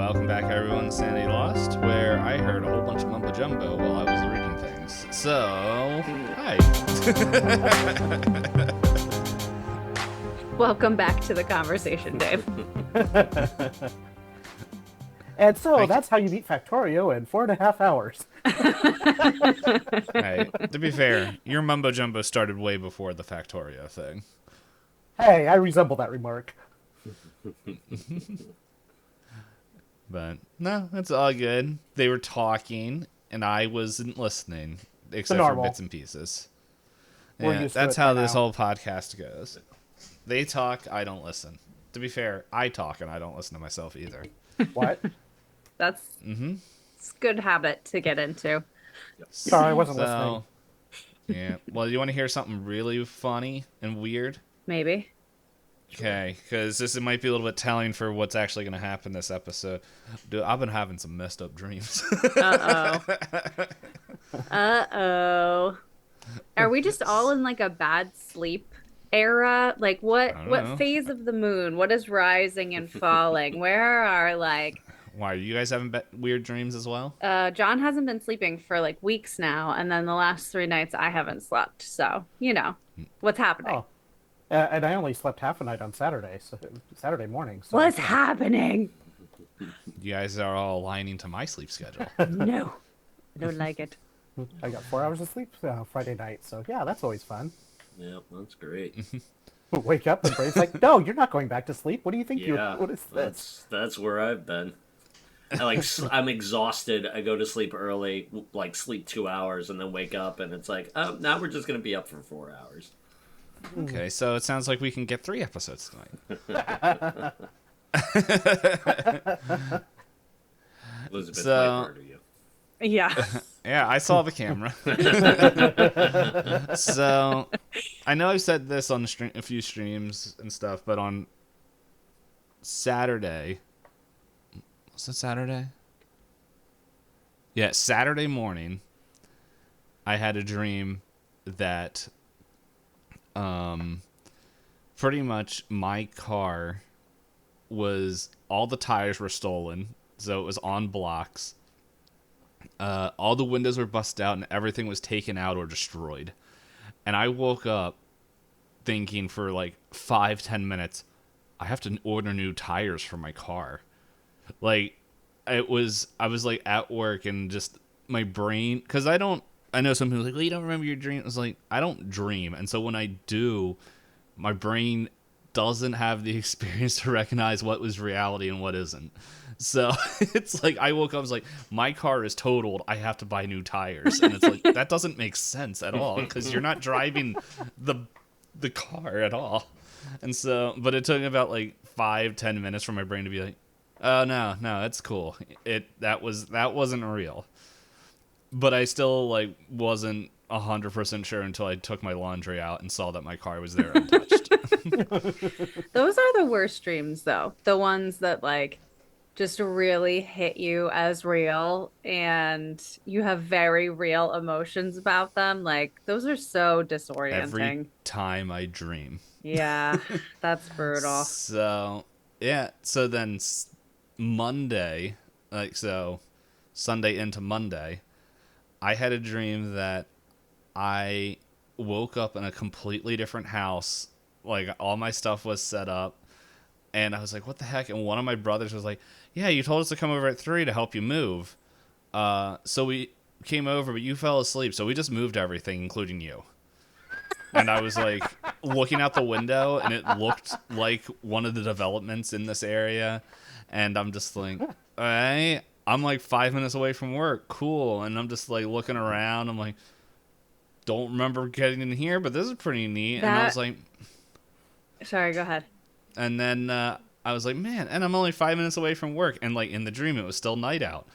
Welcome back, everyone, to Sanity Lost, where I heard a whole bunch of mumbo jumbo while I was reading things. So, hi. Welcome back to the conversation, Dave. And so that's how you beat Factorio in 4.5 hours. Hey, to be fair, your mumbo jumbo started way before the Factorio thing. Hey, I resemble that remark. But, no, that's all good. They were talking, and I wasn't listening, except for bits and pieces. Yeah, that's how this whole podcast goes. They talk, I don't listen. To be fair, I talk, and I don't listen to myself either. What? That's it's a good habit to get into. Sorry, I wasn't listening. Yeah. Well, you want to hear something really funny and weird? Maybe. Okay, because this might be a little bit telling for what's actually going to happen this episode. Dude, I've been having some messed up dreams. Uh-oh. Are we just all in like a bad sleep era? Like what phase of the moon? What is rising and falling? Where are like... Why, are you guys having weird dreams as well? John hasn't been sleeping for like weeks now, and then the last 3 nights I haven't slept. So, you know, what's happening? Oh. And I only slept half a night on Saturday morning. So what's happening? You guys are all aligning to my sleep schedule. No, I don't like it. I got 4 hours of sleep Friday night, so yeah, that's always fun. Yep, that's great. Wake up and Brain's like, no, you're not going back to sleep. What do you think what is this? That's where I've been. I'm exhausted. I go to sleep early, like sleep 2 hours, and then wake up, and it's like, oh, now we're just gonna be up for 4 hours. Okay, so it sounds like we can get 3 episodes tonight. Elizabeth, so, to you. Yeah. Yeah, I saw the camera. So, I know I've said this on a few streams and stuff, but on Saturday... Was it Saturday? Yeah, Saturday morning, I had a dream that... pretty much my car all the tires were stolen, so it was on blocks. All the windows were busted out and everything was taken out or destroyed. And I woke up thinking for like 5-10 minutes, I have to order new tires for my car. Like, I was like at work and just my brain, because I know some people are like, well, you don't remember your dream. It's like, I don't dream. And so when I do, my brain doesn't have the experience to recognize what was reality and what isn't. So it's like, I woke up, I was like, my car is totaled. I have to buy new tires. And it's like, that doesn't make sense at all, because you're not driving the car at all. And so, but it took about like 5-10 minutes for my brain to be like, oh, no, that's cool. That wasn't real. But I still like wasn't 100% sure until I took my laundry out and saw that my car was there untouched. Those are the worst dreams, though. The ones that like just really hit you as real and you have very real emotions about them. Like, those are so disorienting. Every time I dream. Yeah, that's brutal. So, yeah. So then Monday, Sunday into Monday, I had a dream that I woke up in a completely different house. Like, all my stuff was set up. And I was like, what the heck? And one of my brothers was like, yeah, you told us to come over at 3 to help you move. So we came over, but you fell asleep. So we just moved everything, including you. And I was like looking out the window, and it looked like one of the developments in this area. And I'm just like, all right, I'm like 5 minutes away from work. Cool. And I'm just like looking around. I'm like, don't remember getting in here, but this is pretty neat. And I was like, sorry, go ahead. And then I was like, man, and I'm only 5 minutes away from work. And like in the dream, it was still night out.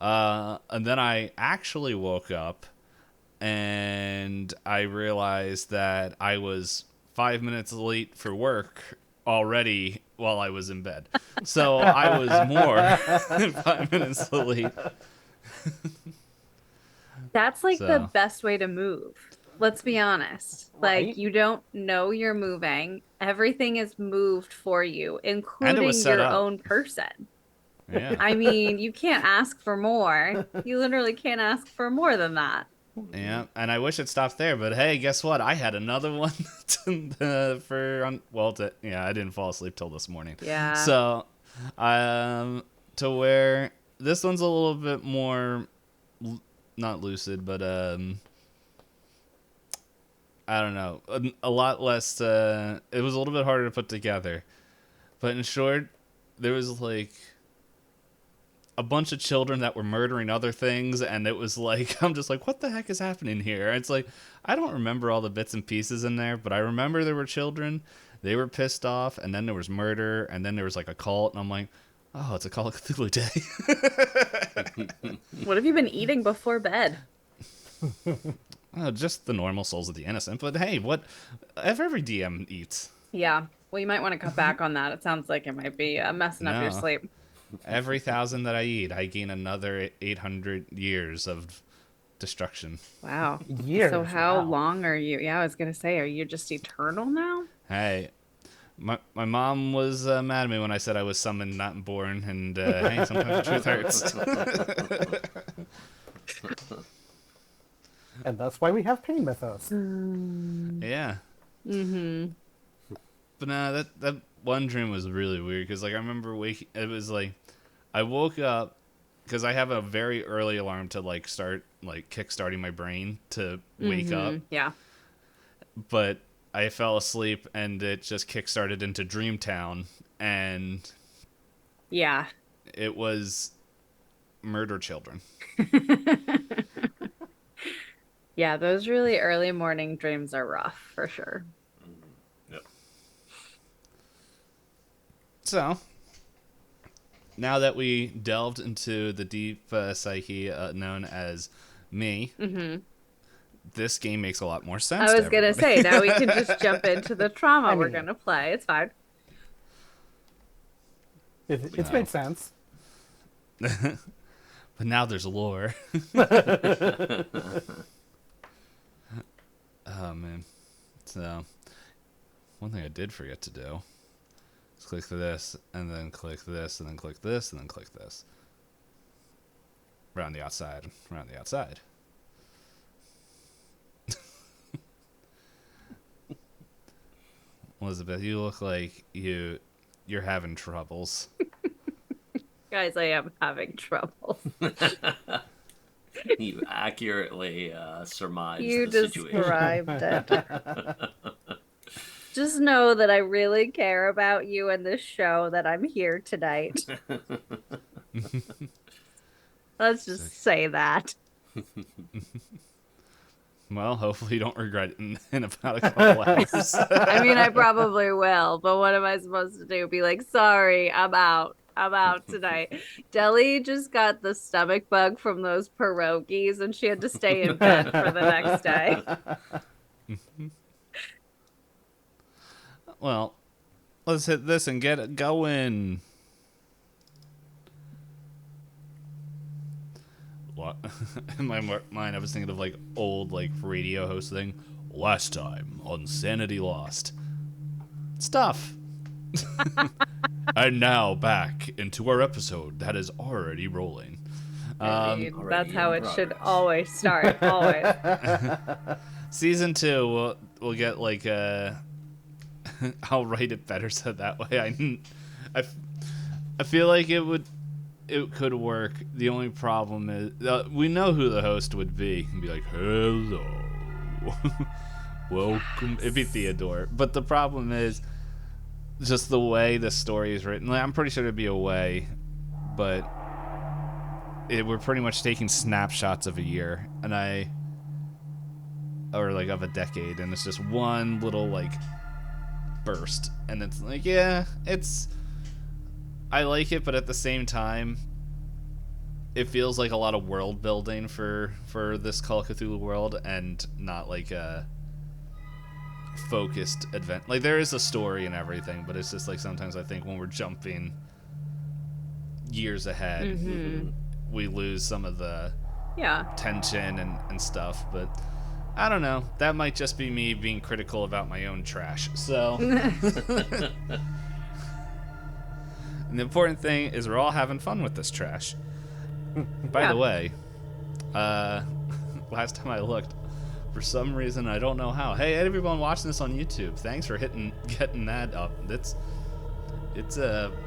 And then I actually woke up and I realized that I was 5 minutes late for work already while I was in bed. So I was more than 5 minutes late. That's like the best way to move. Let's be honest. Right? Like, you don't know you're moving. Everything is moved for you, including your own person. Yeah. I mean, you can't ask for more. You literally can't ask for more than that. Yeah, and I wish it stopped there, but hey, guess what? I had another one I didn't fall asleep till this morning. Yeah. So, to where this one's a little bit more, not lucid, but I don't know, a lot less. It was a little bit harder to put together, but in short, there was like a bunch of children that were murdering other things, and it was like, I'm just like, what the heck is happening here? It's like, I don't remember all the bits and pieces in there, but I remember there were children, they were pissed off, and then there was murder, and then there was like a cult, and I'm like, oh, it's a Call of Cthulhu day. What have you been eating before bed? Just the normal souls of the innocent, but hey, what every DM eats. Yeah. Well, you might want to cut back on that. It sounds like it might be messing up your No. sleep. Every 1,000 that I eat, I gain another 800 years of destruction. Wow. Years. So how wow. long are you? Yeah, I was gonna say, are you just eternal now? Hey, my mom was mad at me when I said I was summoned, not born, and hey, sometimes the truth hurts. And that's why we have pain mythos. Yeah. Mm-hmm. But no, that one dream was really weird, because like I remember it was like I woke up because I have a very early alarm to like start like kickstarting my brain to wake up, Yeah. but I fell asleep and it just kickstarted into Dreamtown, and Yeah. it was murder children. Yeah, those really early morning dreams are rough for sure. Yep. So, now that we delved into the deep psyche known as me, this game makes a lot more sense. I was gonna say, now we can everybody. just jump into the trauma I we're mean- gonna play. It's fine. It's made sense. But now there's lore. Oh, man. So, one thing I did forget to do is click this, and then click this, and then click this, and then click this. Around the outside. Around the outside. Elizabeth, you look like you're having troubles. Guys, I am having trouble. You accurately surmised You the situation. described it. Just know that I really care about you and this show, that I'm here tonight. Let's just say that. Well, hopefully you don't regret it in about a couple hours. I mean, I probably will, but what am I supposed to do? Be like, sorry, I'm out. I'm out tonight. Deli just got the stomach bug from those pierogies, and she had to stay in bed for the next day. Well, let's hit this and get it going. What? In my mind, I was thinking of like old like radio host thing. Last time on Sanity Lost. Stuff. And now back into our episode that is already rolling. I mean, already that's how in it should progress. always start. Always. Season 2, we'll get like I'll write it better so that way I feel like it could work. The only problem is we know who the host would be. And be like, hello, welcome. It'd be Theodore. But the problem is just the way the story is written. Like, I'm pretty sure it'd be a way, but we're pretty much taking snapshots of a year, or like of a decade, and it's just one little like burst, and it's like, yeah, I like it, but at the same time, it feels like a lot of world building for this Call of Cthulhu world, and not like a focused event. Like, there is a story and everything, but it's just like sometimes I think when we're jumping years ahead, we lose some of the Yeah. tension and stuff. But I don't know. That might just be me being critical about my own trash. So And the important thing is we're all having fun with this trash. By the way, last time I looked, for some reason I don't know how. Hey, everyone watching this on YouTube, thanks for getting that up. It's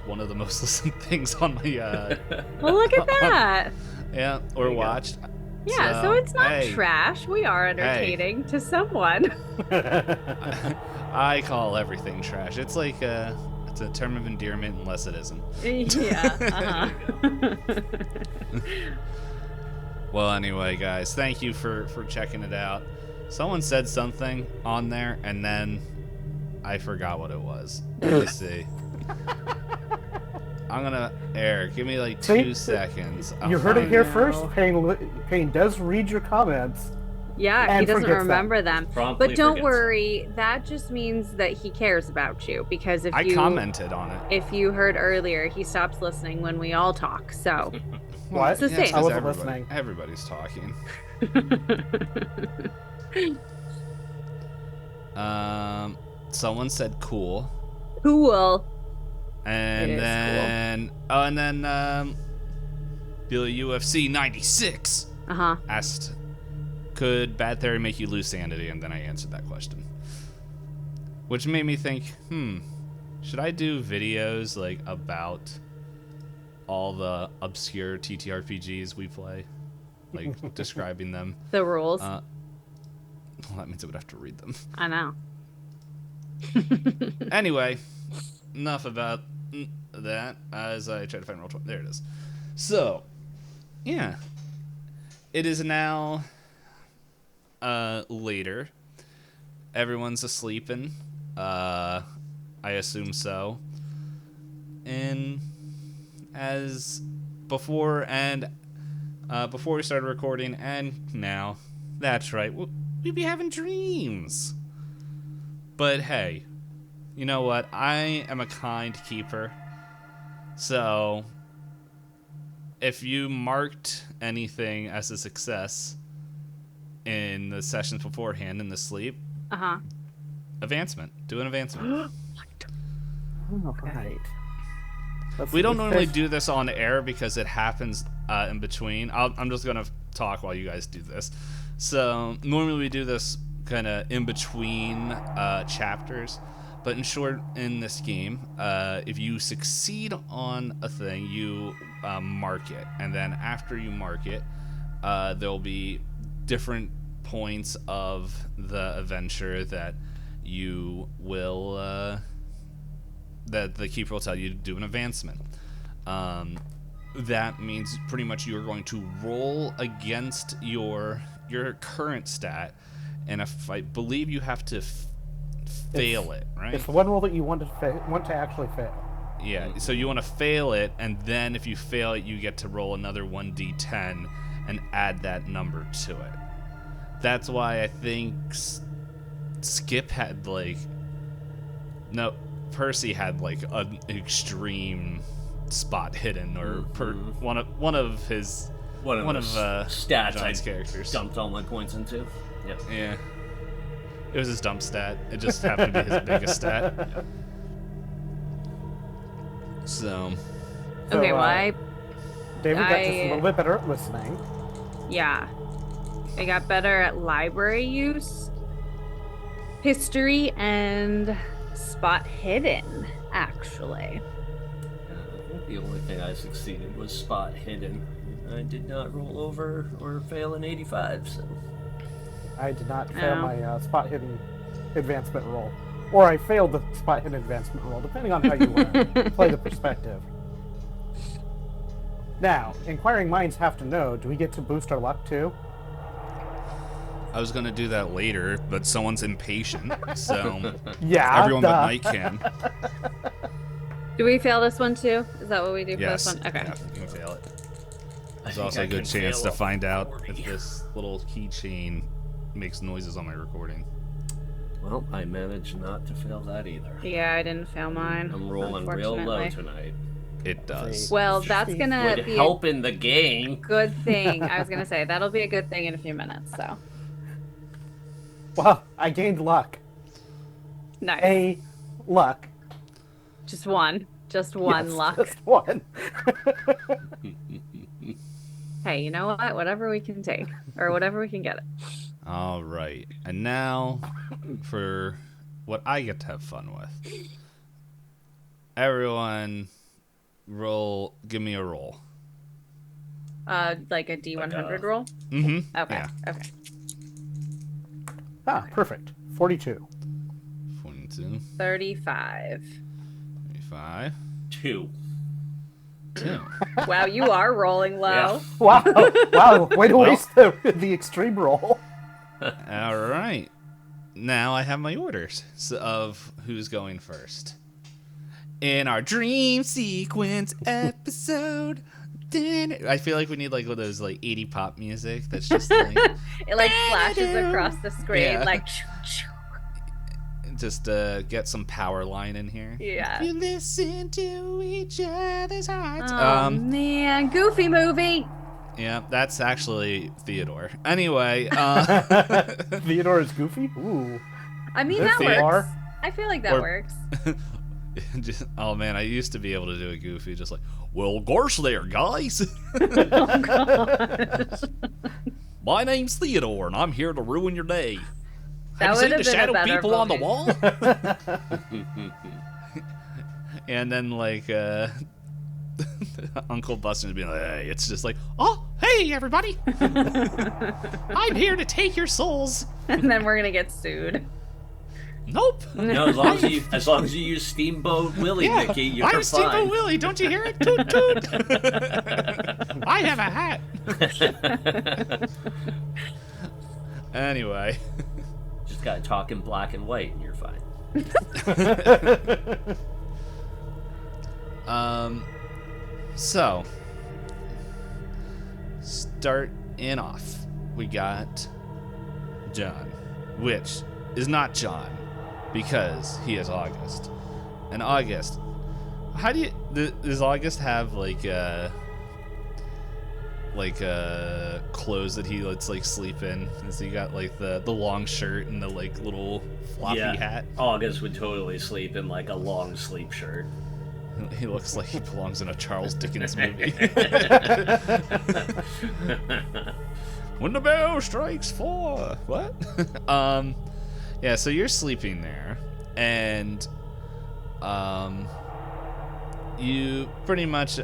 one of the most listened things on my. Well, look at that. Yeah, or watched. Yeah, so it's not trash. We are entertaining to someone. I call everything trash. It's like it's a term of endearment unless it isn't. Yeah. Well, anyway, guys, thank you for checking it out. Someone said something on there, and then I forgot what it was. Let me see. I'm gonna Eric, give me like 2 seconds. You heard it here first. Payne does read your comments. Yeah, he doesn't remember them. But don't forgets. worry, that just means that he cares about you, because I commented on it. If you heard earlier, he stops listening when we all talk. So what? It's the same. I wasn't listening. Everybody's talking. Someone said cool. Cool. And then Billy UFC 96 asked, could bad theory make you lose sanity? And then I answered that question, which made me think, should I do videos like about all the obscure TTRPGs we play, like describing them, the rules? Well, that means I would have to read them. I know. Anyway, enough about that. As I try to find Roll20, there it is. So, yeah, it is now later. Everyone's asleeping. I assume so. And as before we started recording, and now, that's right, we'd be having dreams. But hey, you know what? I am a kind keeper. So, if you marked anything as a success in the sessions beforehand in the sleep, advancement. Do an advancement. All right. We don't normally do this on air because it happens in between. I'm just going to talk while you guys do this. So, normally we do this kind of in between chapters. But in short, in this game, if you succeed on a thing, you mark it. And then after you mark it, there'll be different points of the adventure that you will... that the keeper will tell you to do an advancement. That means pretty much you're going to roll against your current stat, and if I believe you have to fail it, right? It's the one roll that you want to actually fail. Yeah, so you want to fail it, and then if you fail it, you get to roll another 1d10 and add that number to it. That's why I think Skip had Percy had like an extreme spot hidden, or one of his stats John's characters dumped all my points into. Yep. Yeah. It was his dump stat. It just happened to be his biggest stat. So. Okay, well, David got just a little bit better at listening. Yeah. I got better at library use, history, and spot hidden, actually. I think the only thing I succeeded was spot hidden. I did not roll over or fail an 85, so... I did not fail my spot hidden advancement roll. Or I failed the spot hidden advancement roll, depending on how you want to play the perspective. Now, inquiring minds have to know, do we get to boost our luck too? I was going to do that later, but someone's impatient, so yeah, everyone but Nite can. Do we fail this one too? Is that what we do for Yes. this one? Okay. Yeah, you can fail it. There's also a good chance to find out if this little keychain makes noises on my recording. Well, I managed not to fail that either. Yeah, I didn't fail mine. I'm rolling real low tonight. It does. Well, that's gonna Would be help in the game. good thing. I was gonna say that'll be a good thing in a few minutes. So. Well, I gained luck. Nice. Luck. Just one. Just one Yes, luck. Just one. Hey, you know what? Whatever we can take, or whatever we can get it. All right. And now for what I get to have fun with. Everyone, give me a roll. Like a D100 roll? Mm-hmm. Okay, Yeah. okay. Ah, perfect. 42. 42. 35. 35. 2. 2. Wow, you are rolling low. Wow. Wow. Way to waste the extreme roll. All right. Now I have my orders of who's going first. In our dream sequence episode, I feel like we need like one of those like 80 pop music that's just like It like flashes across the screen, Yeah. like. just get some power line in here. Yeah. You listen to each other's hearts. Oh man, Goofy movie. Yeah, that's actually Theodore. Anyway, Theodore is Goofy? Ooh. I mean, Is that it works. Theodore? I feel like that Or- works. oh man, I used to be able to do a Goofy, just like, well, gosh there, guys. Oh gosh. My name's Theodore, and I'm here to ruin your day. That Have you would seen have the been a shadow better people on the movie. wall? And then like Uncle Buster's being like, hey, it's just like, oh, hey everybody, I'm here to take your souls. And then we're gonna get sued. Nope. No, as long as you use Steamboat Willie, Yeah, Mickey, you're I'm fine. Steamboat Willie. Don't you hear it? Toot toot. I have a hat. Anyway. Just gotta talk in black and white, and you're fine. So starting off, we got John, which is not John because he is August. And August, how do you does August have like clothes that he lets like sleep in? Has he got like the long shirt and the like little floppy hat? August would totally sleep in like a long sleep shirt. He looks like he belongs in a Charles Dickens movie. When the bell strikes 4. What? Yeah, so you're sleeping there, and you pretty much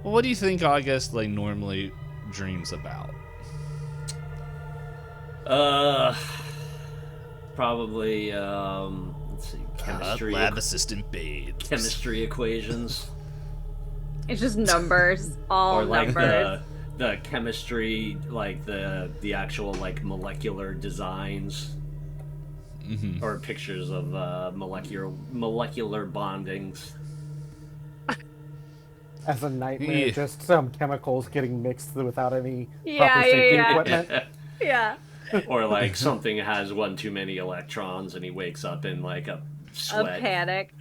what do you think August like normally dreams about? Probably let's see, chemistry, Lab assistant babes. chemistry equations, It's just numbers, all or like numbers. the chemistry, like the actual like molecular designs, or pictures of molecular bondings. As a nightmare, Yeah. just some chemicals getting mixed without any Yeah, proper safety yeah. equipment. Yeah. Or like something has one too many electrons, and he wakes up in like a sweat. A panic.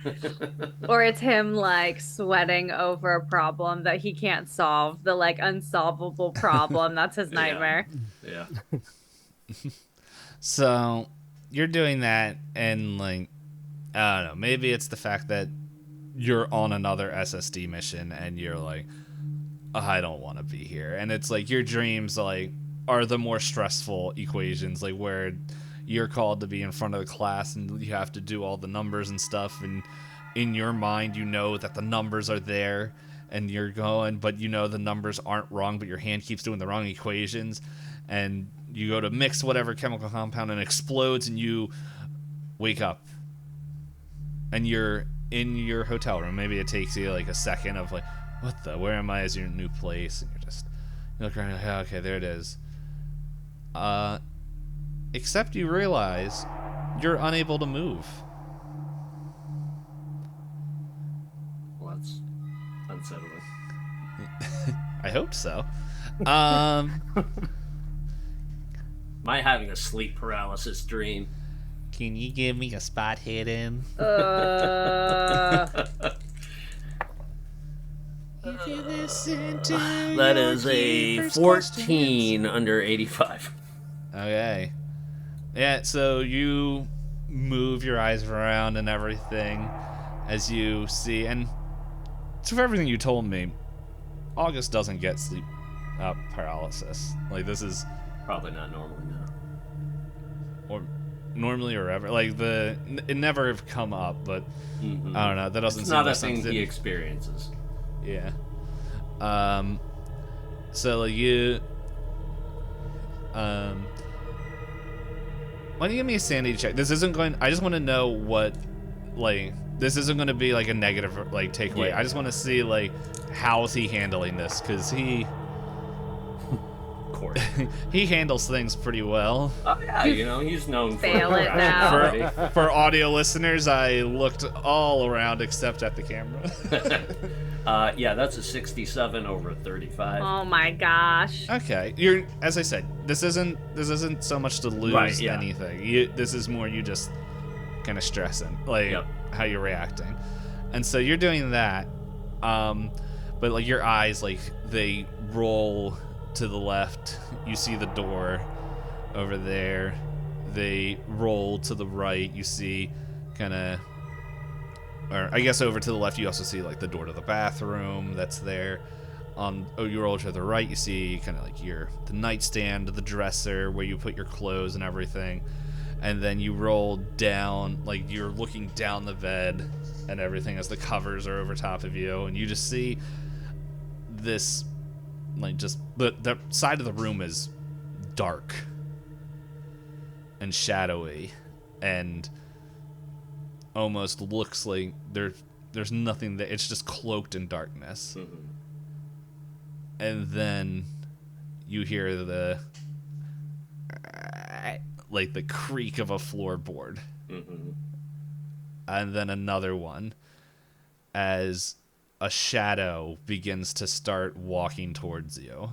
Or it's him like sweating over a problem that he can't solve, the like unsolvable problem. That's his nightmare. Yeah. So you're doing that, and like I don't know, maybe it's the fact that you're on another SSD mission and you're like, I don't want to be here. And it's like your dreams like are the more stressful equations, like where you're called to be in front of the class and you have to do all the numbers and stuff, and in your mind you know that the numbers are there and you're going, but you know the numbers aren't wrong, but your hand keeps doing the wrong equations, and you go to mix whatever chemical compound and it explodes, and you wake up and you're in your hotel room. Maybe it takes you like a second of like, where am I as your new place? And you look around, like, okay, there it is. Except you realize you're unable to move. Well, that's unsettling. I hope so. Am I having a sleep paralysis dream? Can you give me a spot hidden? If you listen to That your is a keeper's 14 under 85. Okay. Yeah, so you move your eyes around and everything, as you see, and for everything you told me, August doesn't get sleep paralysis. Like, this is Probably not normally, no. or normally or ever. Like, it never have come up, but I don't know. That doesn't It's seem not like a thing something he experiences. Yeah. So like you why don't you give me a sanity check? This isn't going I just want to know what like this isn't going to be like a negative like takeaway. Yeah. I just want to see like how is he handling this, cuz he Of course. he handles things pretty well. Oh yeah, he's known for Fail it now. For audio listeners, I looked all around except at the camera. Yeah, that's a 67 over a 35. Oh my gosh. Okay, as I said, this isn't so much to lose Right, yeah. anything. This is more you just kind of stressing, like Yep. how you're reacting, and so you're doing that. But like your eyes, like they roll to the left. You see the door over there. They roll to the right. You see, kind of. Or I guess over to the left, you also see like the door to the bathroom that's there. You roll to the right, you see kind of like the nightstand, the dresser where you put your clothes and everything. And then you roll down, like you're looking down the bed and everything as the covers are over top of you, and you just see this, like just the side of the room is dark and shadowy and almost looks like there's nothing that it's just cloaked in darkness. And then you hear the creak of a floorboard. And then another one as a shadow begins to start walking towards you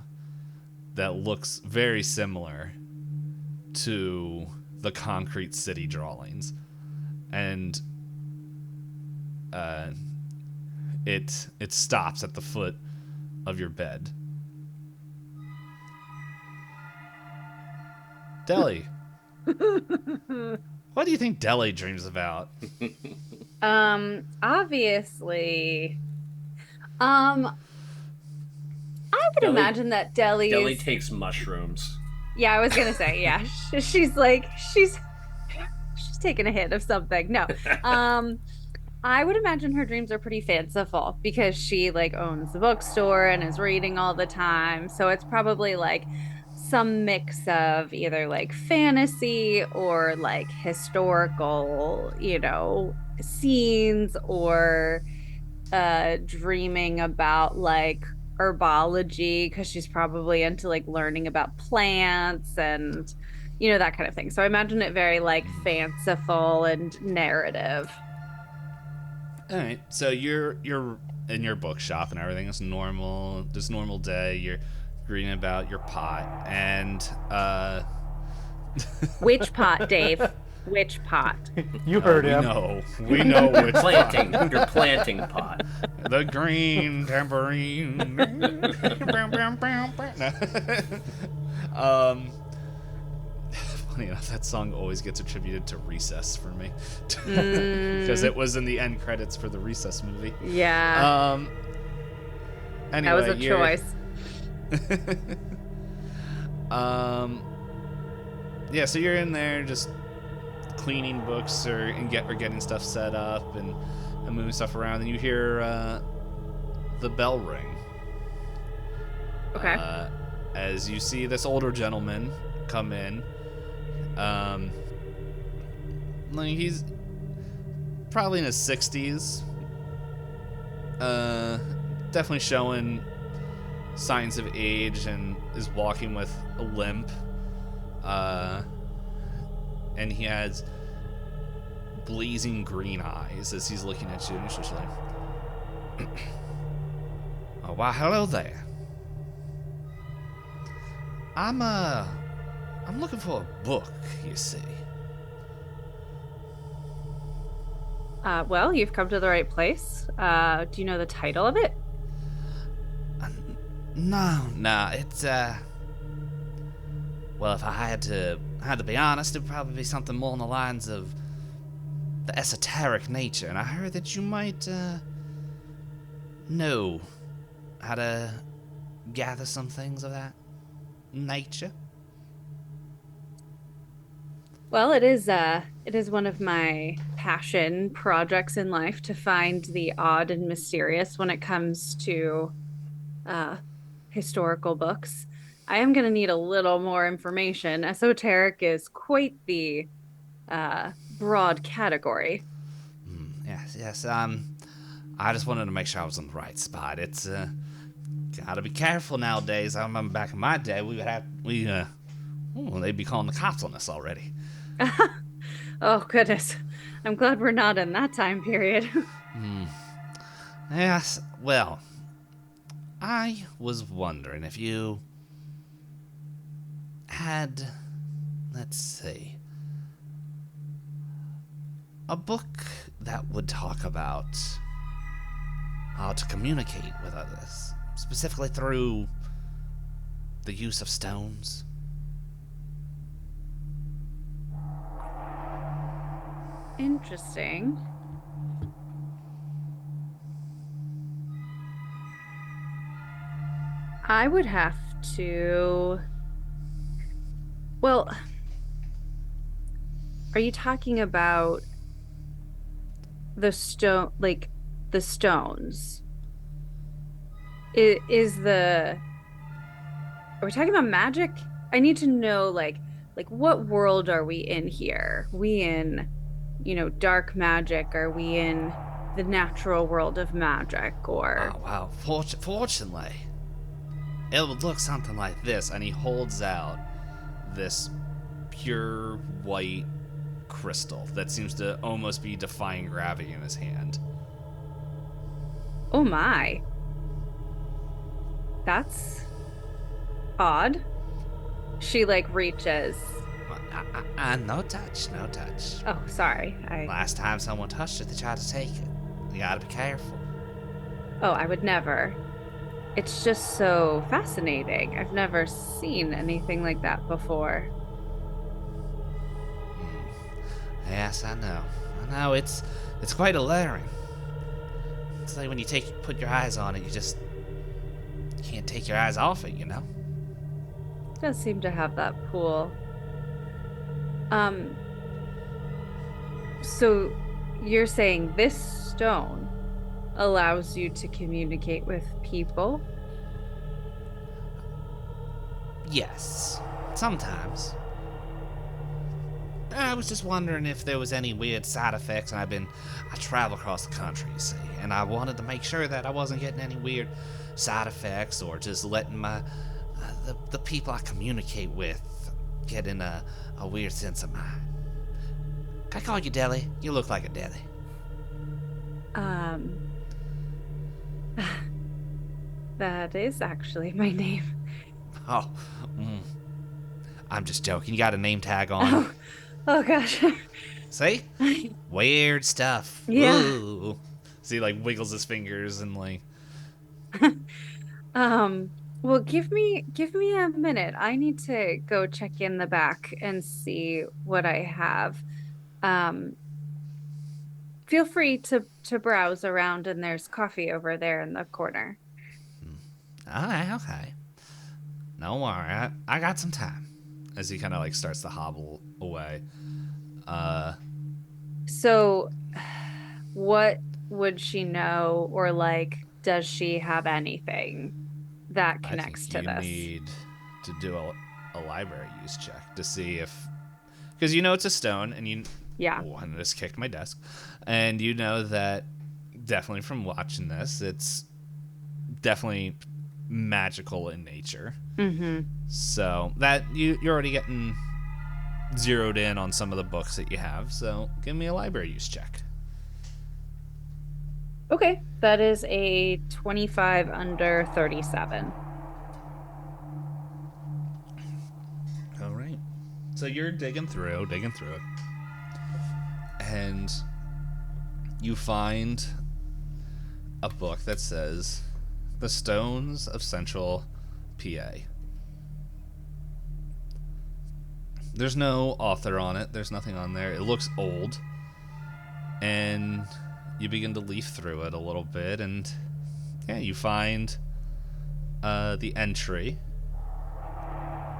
that looks very similar to the concrete city drawings. And it stops at the foot of your bed. Deli. What do you think Deli dreams about? Obviously. I would Deli- imagine that Deli Deli is... takes mushrooms. Yeah, I was gonna say, yeah. She's taking a hit of something. No. I would imagine her dreams are pretty fanciful because she like owns the bookstore and is reading all the time. So it's probably like some mix of either like fantasy or like historical, scenes, or dreaming about like herbology because she's probably into like learning about plants and that kind of thing. So I imagine it very like fanciful and narrative. All right, so you're in your bookshop and everything is normal, just normal day. You're reading about your pot and Which pot, Dave? Which pot? You heard him. We know which Planting. Your planting pot. the green tambourine. Funny enough, that song always gets attributed to Recess for me, because it was in the end credits for the Recess movie. Yeah. Anyway, that was a choice. Yeah, so you're in there just cleaning books or getting stuff set up and moving stuff around, and you hear the bell ring. Okay. As you see this older gentleman come in. Like he's probably in his 60s. Definitely showing signs of age and is walking with a limp. And he has blazing green eyes as he's looking at you, and he's just like, "Oh, why, hello there. I'm looking for a book, you see." Well, you've come to the right place. Do you know the title of it? No, it's well, if I had to be honest, it'd probably be something more on the lines of the esoteric nature, and I heard that you might know how to gather some things of that nature. Well, it is one of my passion projects in life to find the odd and mysterious when it comes to uh historical books. I am going to need a little more information. Esoteric is quite the broad category. Yes, yes. I just wanted to make sure I was on the right spot. It's gotta be careful nowadays. I remember back in my day, they'd be calling the cops on us already. Oh, goodness. I'm glad we're not in that time period. Yes. Well, I was wondering if you had, let's see, a book that would talk about how to communicate with others, specifically through the use of stones. Interesting. I would have to. Well, are you talking about the stone, like the stones? Is the Are we talking about magic? I need to know like what world are we in here? We in, dark magic? Are we in the natural world of magic or Oh, wow. Fortunately, it would look something like this, and he holds out this pure white crystal that seems to almost be defying gravity in his hand. oh my. That's odd. She like reaches. No touch, no touch. Oh, sorry. Last time someone touched it, they tried to take it. You gotta be careful. Oh, I would never. It's just so fascinating. I've never seen anything like that before. Yes, I know. It's quite alluring. It's like when you put your eyes on it, you just can't take your eyes off it, you know? It does seem to have that pool. So you're saying this stone allows you to communicate with people? Yes, sometimes. I was just wondering if there was any weird side effects, and I travel across the country, you see, and I wanted to make sure that I wasn't getting any weird side effects or just letting my the people I communicate with get in a weird sense of mind. Can I call you Deli? You look like a deli. That is actually my name. Oh, I'm just joking. You got a name tag on. Oh gosh. See? Weird stuff. Yeah. Ooh. See, like, wiggles his fingers and, like... Well, give me a minute. I need to go check in the back and see what I have. Um, Feel free to browse around, and there's coffee over there in the corner. Okay. No worry. I got some time. As he kind of, like, starts to hobble away. So, what would she know, or like, does she have anything that connects to I think this? you need to do a library use check to see if... Because you know it's a stone, and you... Yeah. Oh, I just kicked my desk. And you know that, definitely from watching this, it's definitely magical in nature. Mm-hmm. So that you're already getting zeroed in on some of the books that you have. So give me a library use check. Okay, that is a 25 under 37. All right. So you're digging through it. And you find a book that says The Stones of Central PA. There's no author on it. There's nothing on there. It looks old. and you begin to leaf through it a little bit, and yeah, you find the entry.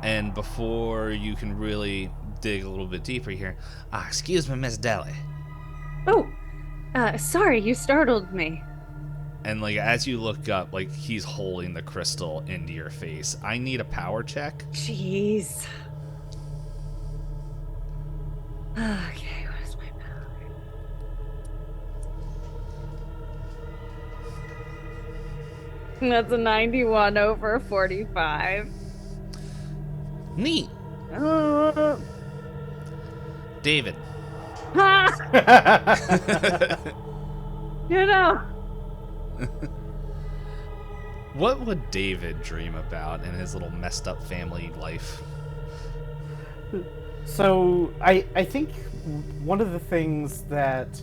And before you can really dig a little bit deeper here, excuse me, Miss Deli. Oh, sorry, you startled me. And like as you look up, like he's holding the crystal into your face. I need a power check. Jeez. Okay, what is my power? That's a 91 over 45. Neat. David. You know. What would David dream about in his little messed up family life? So I think one of the things that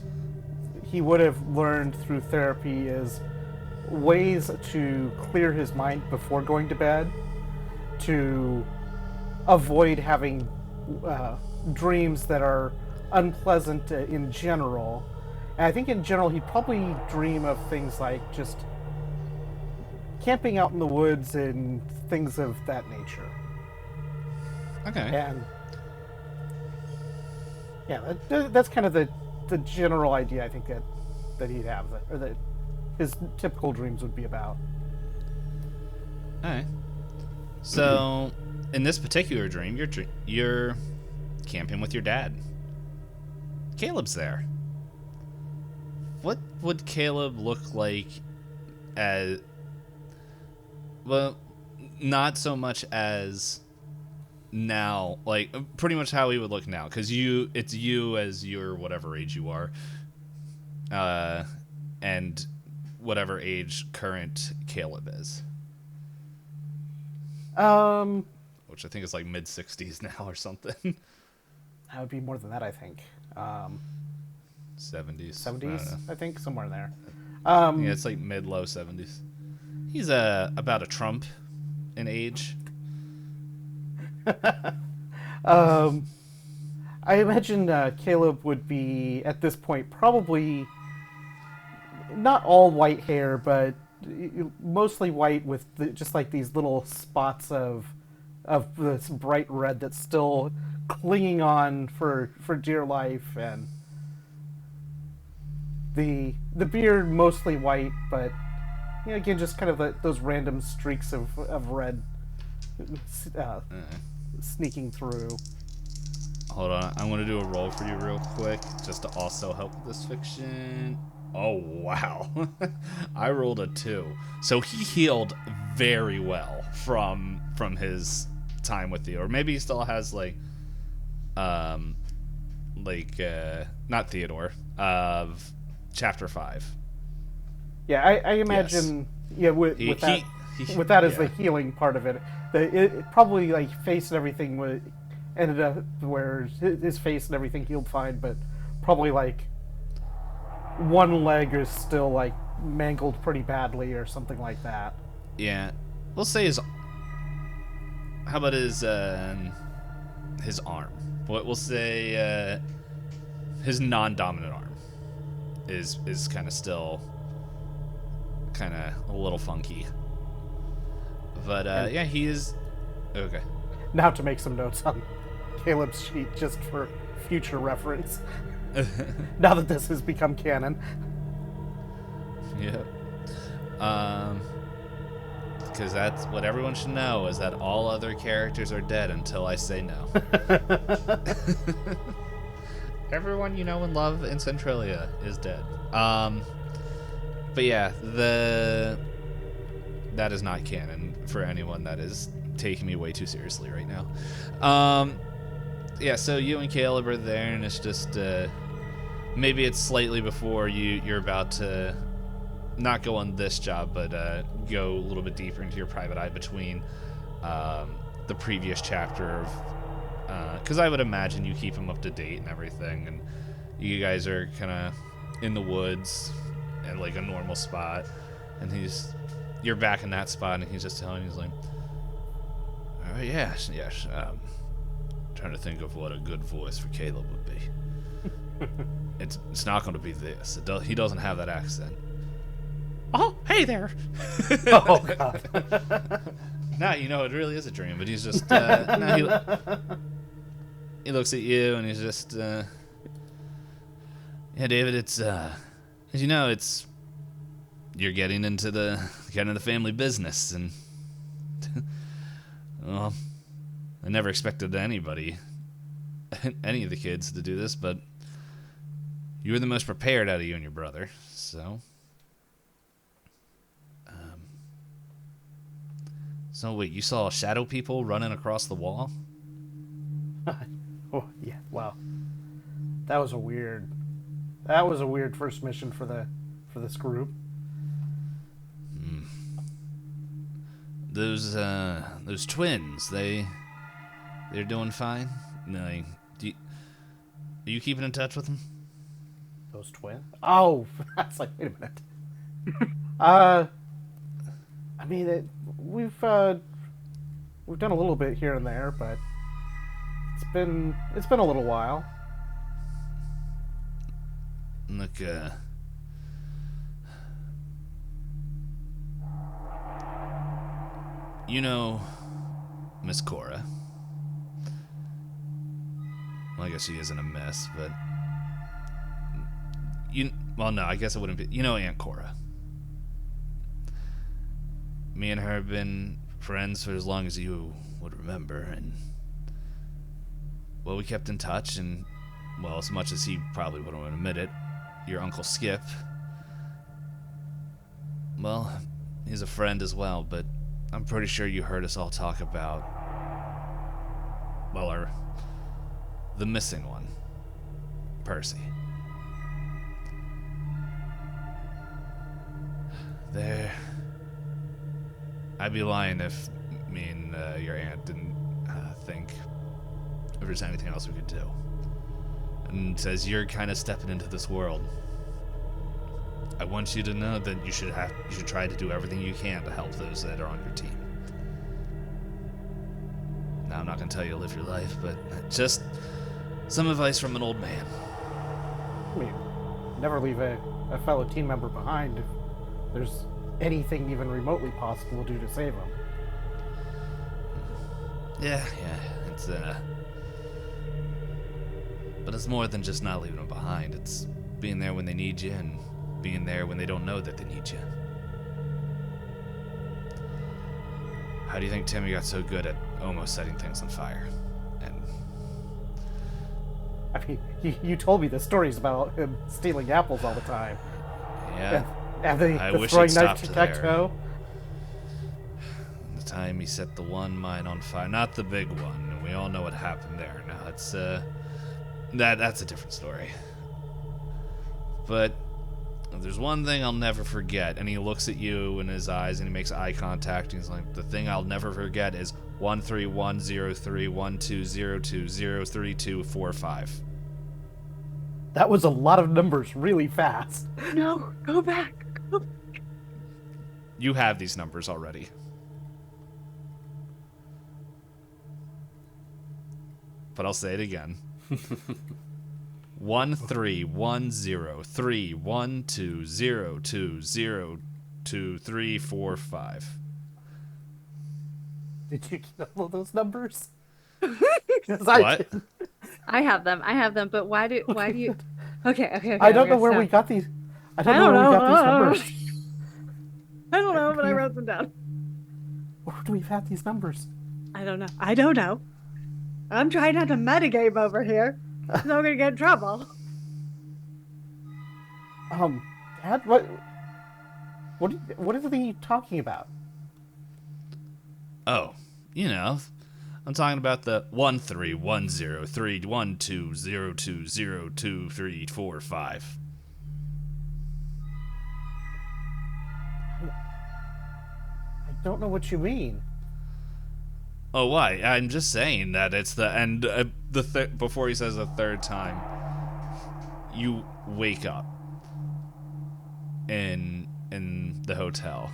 he would have learned through therapy is ways to clear his mind before going to bed, to avoid having dreams that are unpleasant in general. And I think in general he'd probably dream of things like just camping out in the woods and things of that nature. Okay. And yeah, that's kind of the general idea I think that he'd have, or that his typical dreams would be about. Alright. So, in this particular dream, you're camping with your dad. Caleb's there. What would Caleb look like as... Well, not so much as now, like pretty much how he would look now, because it's you as your whatever age you are, and whatever age current Caleb is. Which I think is like mid-60s now or something. That would be more than that, I think. 70s. 70s, I think, somewhere in there. Yeah, it's like mid-low 70s. He's about a Trump in age. I imagine Caleb would be, at this point, probably not all white hair, but mostly white with just like these little spots of this bright red that's still clinging on for dear life, and the beard mostly white, but you know, again, just kind of those random streaks of red sneaking through. Hold on, I'm gonna do a roll for you real quick, just to also help with this fiction. Oh wow, I rolled a 2, so he healed very well from his time with you, or maybe he still has not Theodore of Chapter 5. Yeah, I imagine. Yes. Yeah, with that as the healing part of it, it probably like face and everything ended up where his face and everything healed fine, but probably like one leg is still like mangled pretty badly or something like that. Yeah, we'll say his. How about his arm? We'll say his non-dominant arm is kind of still kind of a little funky. But yeah, he is okay. Now to make some notes on Caleb's sheet just for future reference. Now that this has become canon. Yep. Because that's what everyone should know, is that all other characters are dead until I say no. Everyone you know and love in Centralia is dead. But yeah, that is not canon for anyone that is taking me way too seriously right now. Yeah, so you and Caleb are there, and it's just maybe it's slightly before you're about to not go on this job, but go a little bit deeper into your private eye between the previous chapter of, because I would imagine you keep him up to date and everything, and you guys are kind of in the woods at like a normal spot, and you're back in that spot, and he's just telling you, he's like, oh yes, trying to think of what a good voice for Caleb would be. It's not going to be this. He doesn't have that accent. Oh, hey there. Oh God. Now you know it really is a dream, but he's just he looks at you and he's just yeah, David, it's as you know, you're getting into the family business, and well, I never expected any of the kids to do this, but you were the most prepared out of you and your brother, so so wait, you saw shadow people running across the wall? Oh yeah, wow. That was a weird first mission for this group. Those twins, they're doing fine. No, are you keeping in touch with them? Those twins? Oh, that's like, wait a minute. I mean, we've done a little bit here and there, but it's been a little while. Look, you know Miss Cora. Well, I guess she isn't a mess, but well, no, I guess it wouldn't be. You know Aunt Cora. Me and her have been friends for as long as you would remember, and well, we kept in touch, and well, as much as he probably wouldn't want to admit it, your Uncle Skip, well, he's a friend as well, but I'm pretty sure you heard us all talk about, well, the missing one, Percy. I'd be lying if me and your aunt didn't think if there's anything else we could do. And as you're kind of stepping into this world, I want you to know that you should try to do everything you can to help those that are on your team. Now, I'm not going to tell you to live your life, but just some advice from an old man. I mean, never leave a fellow team member behind if there's anything even remotely possible to do to save them. Yeah, it's but it's more than just not leaving them behind. It's being there when they need you and being there when they don't know that they need you. How do you think Timmy got so good at almost setting things on fire? And I mean, you told me the stories about him stealing apples all the time. yeah, And the I wish throwing it knife stopped tic-tac-toe. the time he set the one mine on fire, not the big one, and we all know what happened there. Now it's that's a different story. But there's one thing I'll never forget, and he looks at you in his eyes and he makes eye contact and he's like, the thing I'll never forget is 1310312020324 That was a lot of numbers really fast. No, go back. You have these numbers already. But I'll say it again. 1310312020345. Did you get all of those numbers? 'Cause What? I have them, but why do you? Okay. I don't know where we got these. I don't know where we got these numbers. I don't know, but I wrote them down. Where do we have these numbers? I don't know. I'm trying not to metagame over here, so I'm gonna get in trouble. Dad, what are they talking about? Oh, you know, I'm talking about the 131031202020345. I don't know what you mean. Oh, why? I'm just saying that it's the end. Before he says the third time, you wake up in the hotel,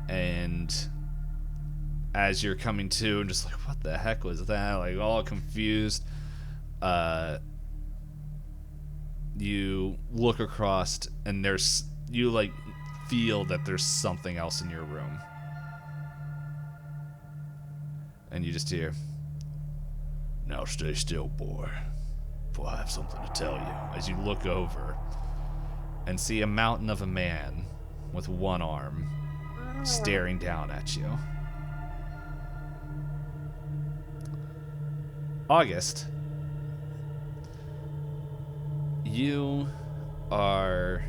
and as you're coming to, and just like, what the heck was that? Like all confused. you look across and you like feel that there's something else in your room. And you just hear, "Now stay still, boy, for I have something to tell you." As you look over and see a mountain of a man with one arm staring down at you. August, you are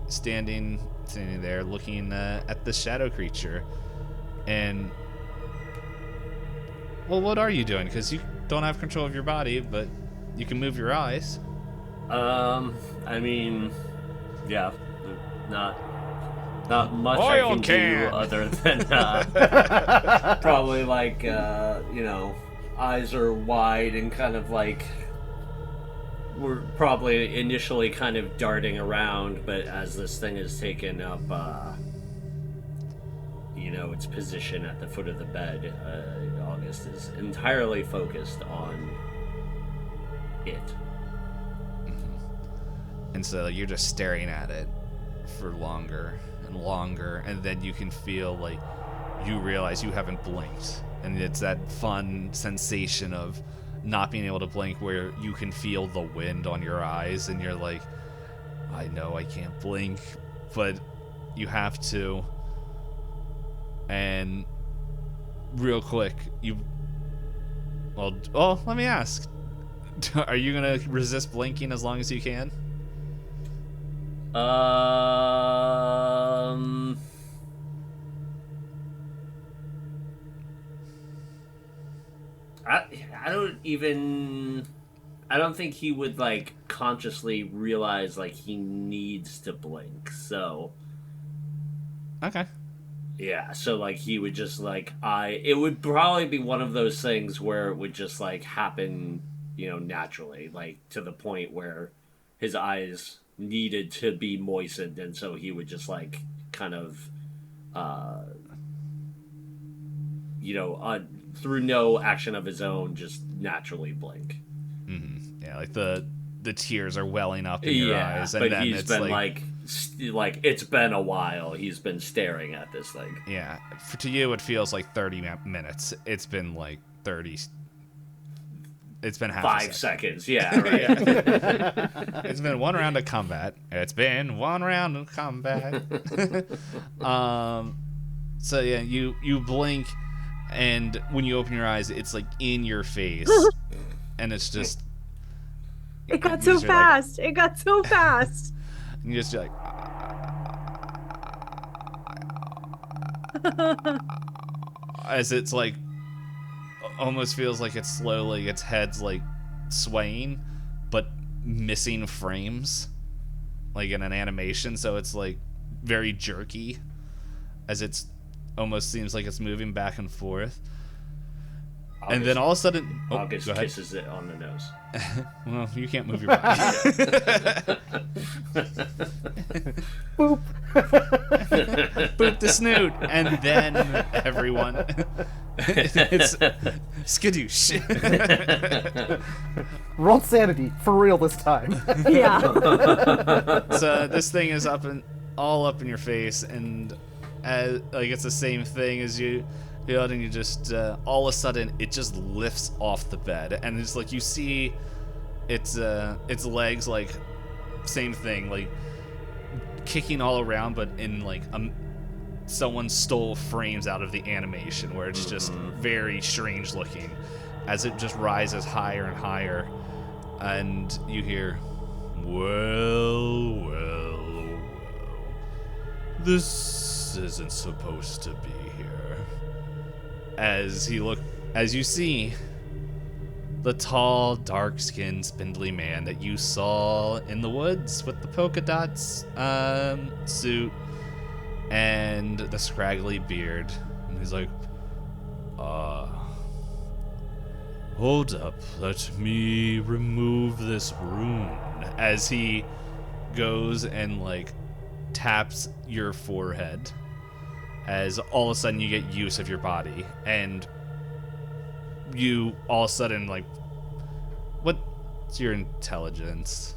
standing there looking at the shadow creature. And, well, what are you doing? Because you don't have control of your body, but you can move your eyes. I mean, yeah, not much Oil I can can. do other than probably like eyes are wide and kind of like we're probably initially kind of darting around, but as this thing has taken up its position at the foot of the bed, August is entirely focused on it. And so you're just staring at it for longer and longer, and then you can feel like you realize you haven't blinked. And it's that fun sensation of not being able to blink where you can feel the wind on your eyes, and you're like, I know I can't blink, but you have to. And real quick, let me ask. Are you going to resist blinking as long as you can? I don't think he would like consciously realize like he needs to blink. So Okay. yeah, so like he would just like it would probably be one of those things where it would just like happen, naturally, like to the point where his eyes needed to be moistened, and so he would just like kind of through no action of his own just naturally blink. Mm-hmm. Yeah, like the tears are welling up in your eyes, and but then he's it's been like it's been a while. He's been staring at this thing. Yeah, to you it feels like 30 minutes. It's been like 30. It's been half 5 seconds. Yeah, right. It's been one round of combat. It's been one round of combat. So yeah, you blink, and when you open your eyes, it's like in your face, and it's just. It got so fast. It got so fast. And you just like. As it's like. Almost feels like it's slowly, its head's like swaying, but missing frames. Like in an animation, so it's like very jerky. As it's almost seems like it's moving back and forth. And then all of a sudden, August kisses it on the nose. Well, you can't move your body. Boop. Boop the snoot, and then everyone, it's skadoosh. Roll sanity for real this time. Yeah. So this thing is all up in your face, and it's the same thing as you. And you just all of a sudden it just lifts off the bed, and it's like you see its legs, like same thing, like kicking all around, but in like someone stole frames out of the animation where it's just very strange looking as it just rises higher and higher, and you hear, well, this isn't supposed to be here. As you see the tall, dark-skinned, spindly man that you saw in the woods with the polka dots suit and the scraggly beard, and he's like, hold up, let me remove this rune. As he goes and like taps your forehead. As all of a sudden you get use of your body, and you all of a sudden like what's your intelligence?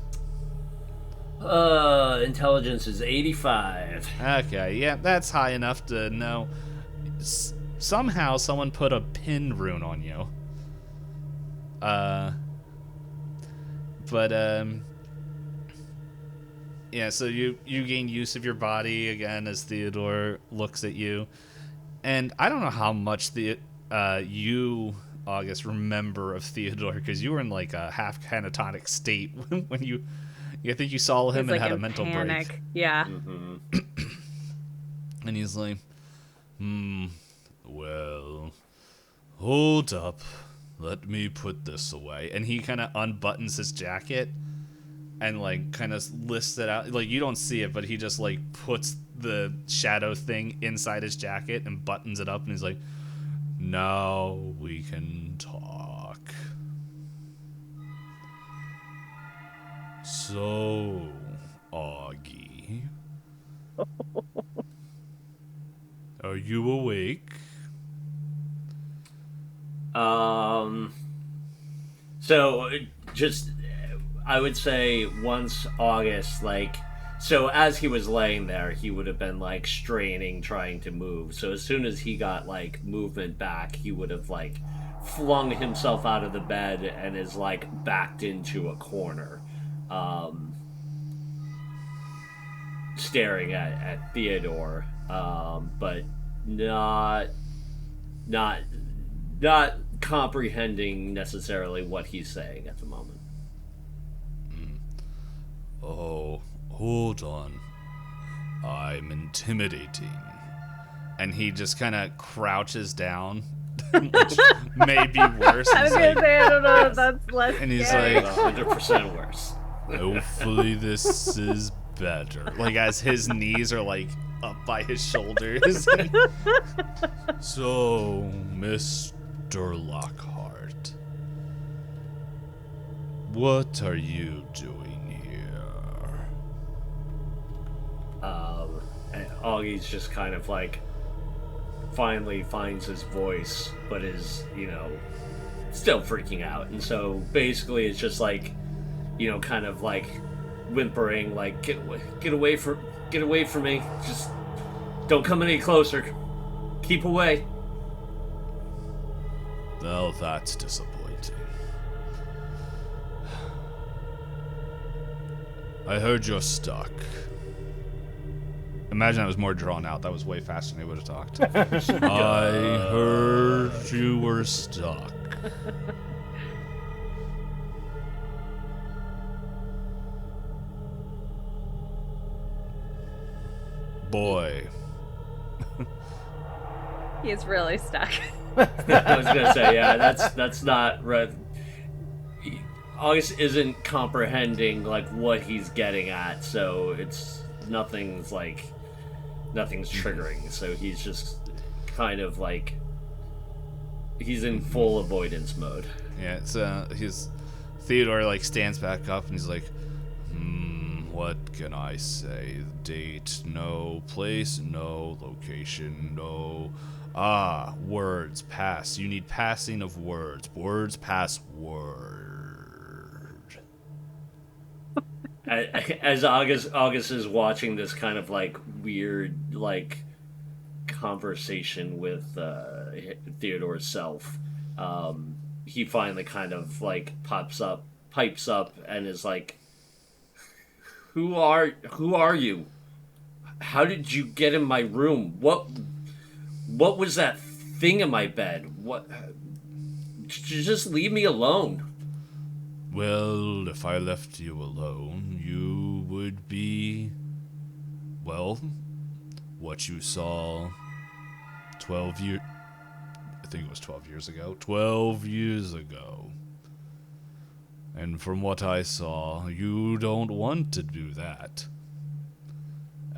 Intelligence is 85. Okay, yeah, that's high enough to know. Somehow someone put a pin rune on you. Yeah, so you gain use of your body again as Theodore looks at you. And I don't know how much you, August, remember of Theodore, because you were in like a half catatonic state when you I think you saw him He's, and like, had a in mental panic. break. Yeah. Mm-hmm. And he's like, well, hold up. Let me put this away. And he kind of unbuttons his jacket and, like, kind of lifts it out. Like, you don't see it, but he just, like, puts the shadow thing inside his jacket and buttons it up. And he's like, now we can talk. So, Augie, are you awake? So just, I would say once August, like, so as he was laying there, he would have been like straining, trying to move. So as soon as he got like movement back, he would have like flung himself out of the bed and is like backed into a corner, staring at Theodore, but not comprehending necessarily what he's saying at the moment. Oh, hold on. I'm intimidating. And he just kind of crouches down, which may be worse. I was He's gonna like, say, I don't know if that's less and he's scary. like, 100% worse. hopefully this is better. Like, as his knees are, like, up by his shoulders. So, Mr. Lockhart, what are you doing here? And Augie's just kind of like finally finds his voice, but is, still freaking out. And so basically it's just like, kind of like whimpering, like, get away from me. Just don't come any closer. Keep away. Well, that's disappointing. I heard you're stuck. Imagine that was more drawn out. That was way faster than he would have talked. I heard you were stuck. Boy. He's really stuck. I was gonna say, yeah, that's not right. August isn't comprehending like what he's getting at, so nothing's triggering. So he's just kind of like he's in full avoidance mode. Yeah, Theodore like stands back up and he's like, what can I say? Date, no. Place, no. Location, no. Words, pass. You need passing of words. Words pass word. As August is watching this kind of like weird like conversation with Theodore's self, he finally kind of like pipes up and is like, Who are you? How did you get in my room? What was that thing in my bed? What? Just leave me alone. Well, if I left you alone, you would be, well, what you saw 12 years... I think it was 12 years ago. 12 years ago. And from what I saw, you don't want to do that.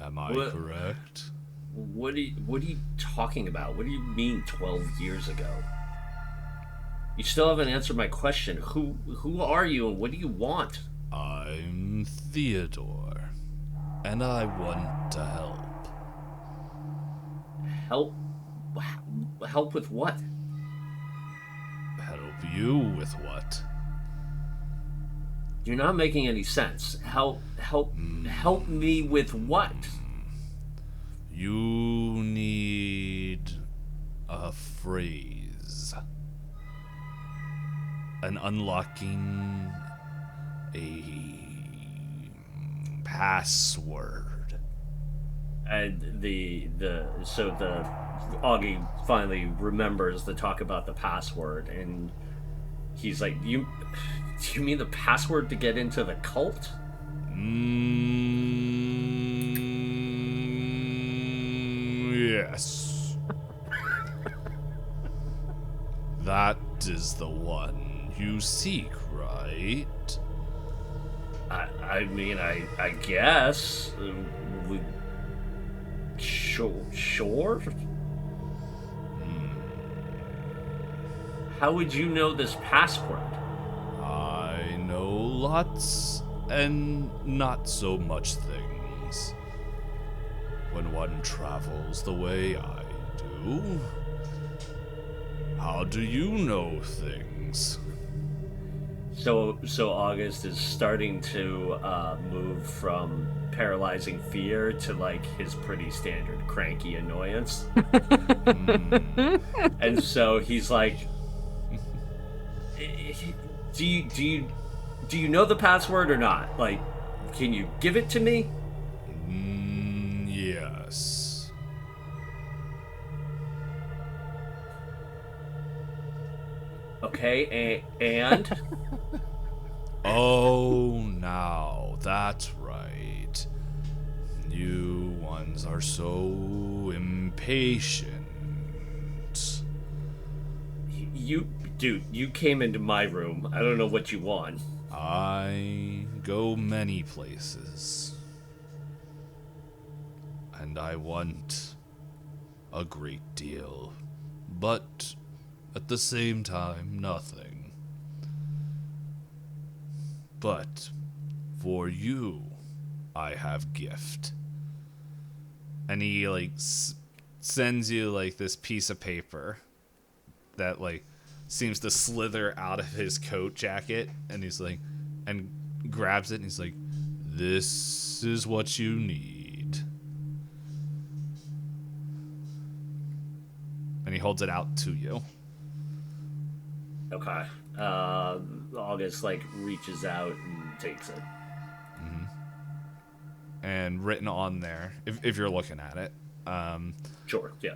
Am I correct? What are you talking about? What do you mean 12 years ago? You still haven't answered my question. Who are you and what do you want? I'm Theodore, and I want to help. Help? Help with what? Help you with what? You're not making any sense. Help me with what? You need a phrase. An unlocking a password. And so the Augie finally remembers the talk about the password, and he's like, do you mean the password to get into the cult? Yes. That is the one you seek, right? I mean, I guess. Sure. How would you know this password? I know lots and not so much things. When one travels the way I do, how do you know things? So August is starting to move from paralyzing fear to like his pretty standard cranky annoyance. And so he's like, do you know the password or not? Like, can you give it to me? Yes. Okay, and Oh, now that's right. You ones are so impatient. you came into my room. I don't know what you want. I go many places. And I want a great deal. But at the same time, nothing. But for you, I have gift. And he like sends you like this piece of paper that like seems to slither out of his coat jacket, and he's like, and grabs it, and he's like, this is what you need. And he holds it out to you. Okay. August like reaches out and takes it. And written on there, if you're looking at it, Sure. Yeah.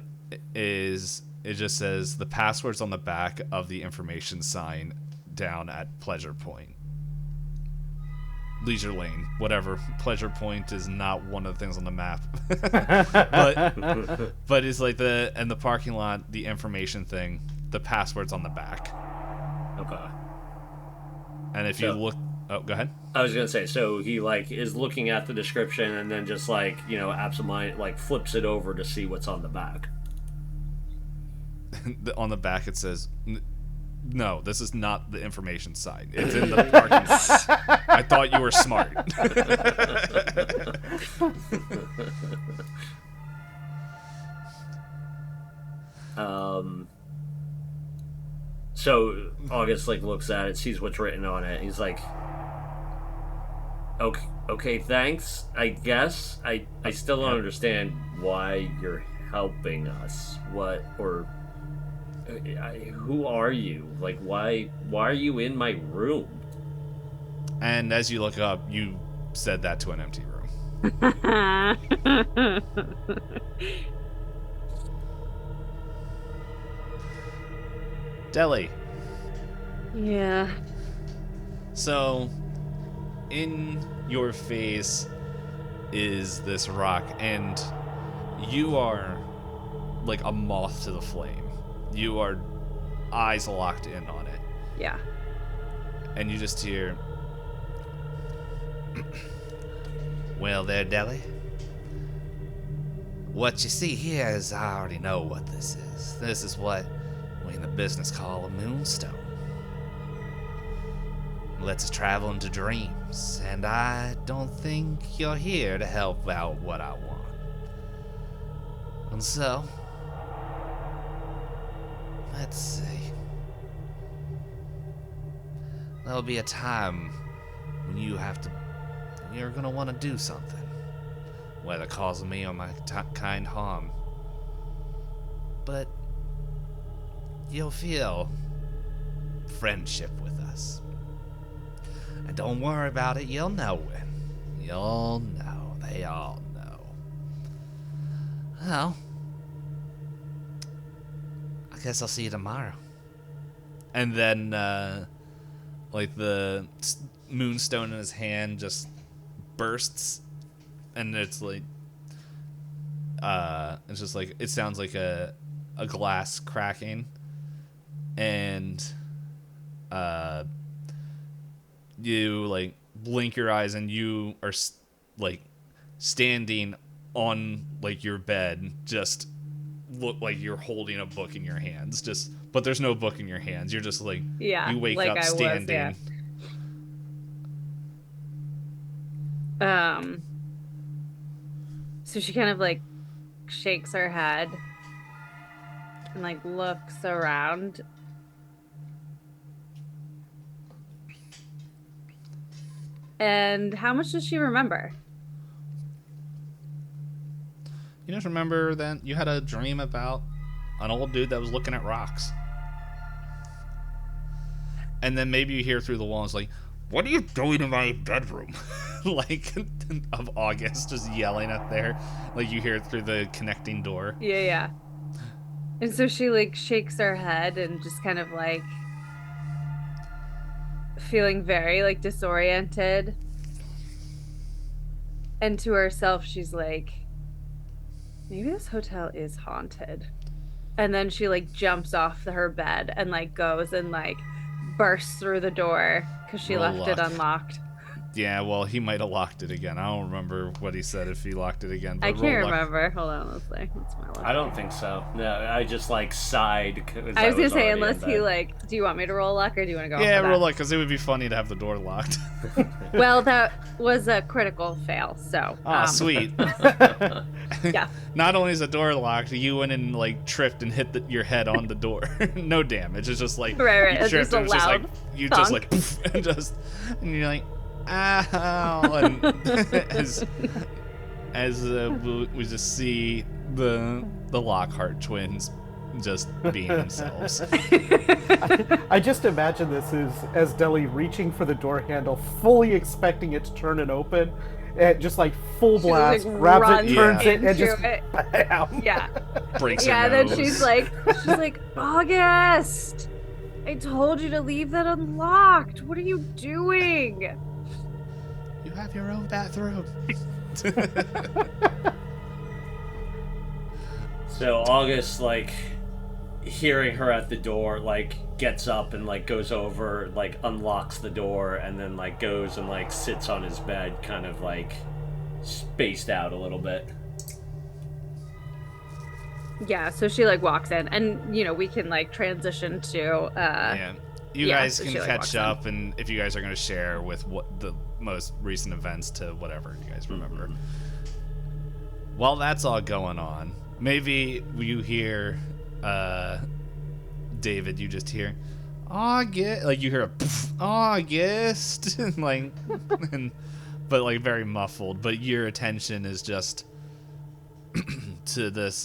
it just says the password's on the back of the information sign down at Pleasure Point. Leisure Lane, whatever. Pleasure Point is not one of the things on the map. but it's like the parking lot, the information thing, the password's on the back. Okay. And if you look, oh, go ahead. I was gonna say, so he like is looking at the description and then just like, you know, absentminded like flips it over to see what's on the back. On the back it says, no, this is not the information sign. It's in the parking lot. I thought you were smart. So August like looks at it, sees what's written on it, and he's like, okay, thanks. I guess I still don't understand why you're helping us. What or who are you? Like, why are you in my room? And as you look up, you said that to an empty room. Deli. Yeah. So, in your face is this rock, and you are like a moth to the flame. You are eyes locked in on it. Yeah. And you just hear, well there, Deli. What you see here is, I already know what this is. This is what we in the business call a moonstone. Lets us travel into dreams, and I don't think you're here to help out what I want. And so, let's see. There'll be a time you're gonna want to do something, whether causing me or my kind harm. But you'll feel friendship with us. And don't worry about it, you'll know when. You'll know. They all know. Well, I guess I'll see you tomorrow. And then, like, the moonstone in his hand just bursts, and it's like, it's just like, it sounds like a glass cracking, and, you, like, blink your eyes, and you are, like, standing on, like, your bed, just look like you're holding a book in your hands, but there's no book in your hands. You're just like, you wake like up I standing. was, yeah. So she kind of like shakes her head and like looks around. And how much does she remember? You just remember that you had a dream about an old dude that was looking at rocks. And then maybe you hear through the walls like, "What are you doing in my bedroom?" Like, of August just yelling up there. Like, you hear it through the connecting door. Yeah. And so she like shakes her head and just kind of like feeling very like disoriented. And to herself, she's like, maybe this hotel is haunted. And then she like jumps off her bed and like goes and like bursts through the door because she left it unlocked. Yeah, well, he might have locked it again. I don't remember what he said if he locked it again. But I can't remember. Hold on, let's see. What's my luck? I don't think so. No, I just like sighed. I was gonna say, unless he like, do you want me to roll luck or do you want to go? Yeah, roll luck, because it would be funny to have the door locked. Well, that was a critical fail, so. Sweet. Yeah. Not only is the door locked, you went and like tripped and hit your head on the door. No damage. It's just like right. You It's just a and loud you thunk. just like poof, and you're like, ow, and as we just see the Lockhart twins just being themselves. I just imagine this as Deli reaching for the door handle, fully expecting it to turn and open, and just like full blast, like, grabs it, turns runs it, and just into it. bam. Yeah. Breaks Yeah, her and nose. then she's like, August, I told you to leave that unlocked. What are you doing? You have your own bathroom. So August, like, hearing her at the door, like, gets up and, like, goes over, like, unlocks the door, and then, like, goes and, like, sits on his bed, kind of, like, spaced out a little bit. Yeah, so she like walks in, and you know we can like transition to. Yeah. You guys so can she, like, walks catch up, and if you guys are going to share with what the most recent events to whatever you guys remember. While that's all going on, maybe you hear, David, you just hear, August, like you hear a poof, August, and like, but like very muffled, but your attention is just to this,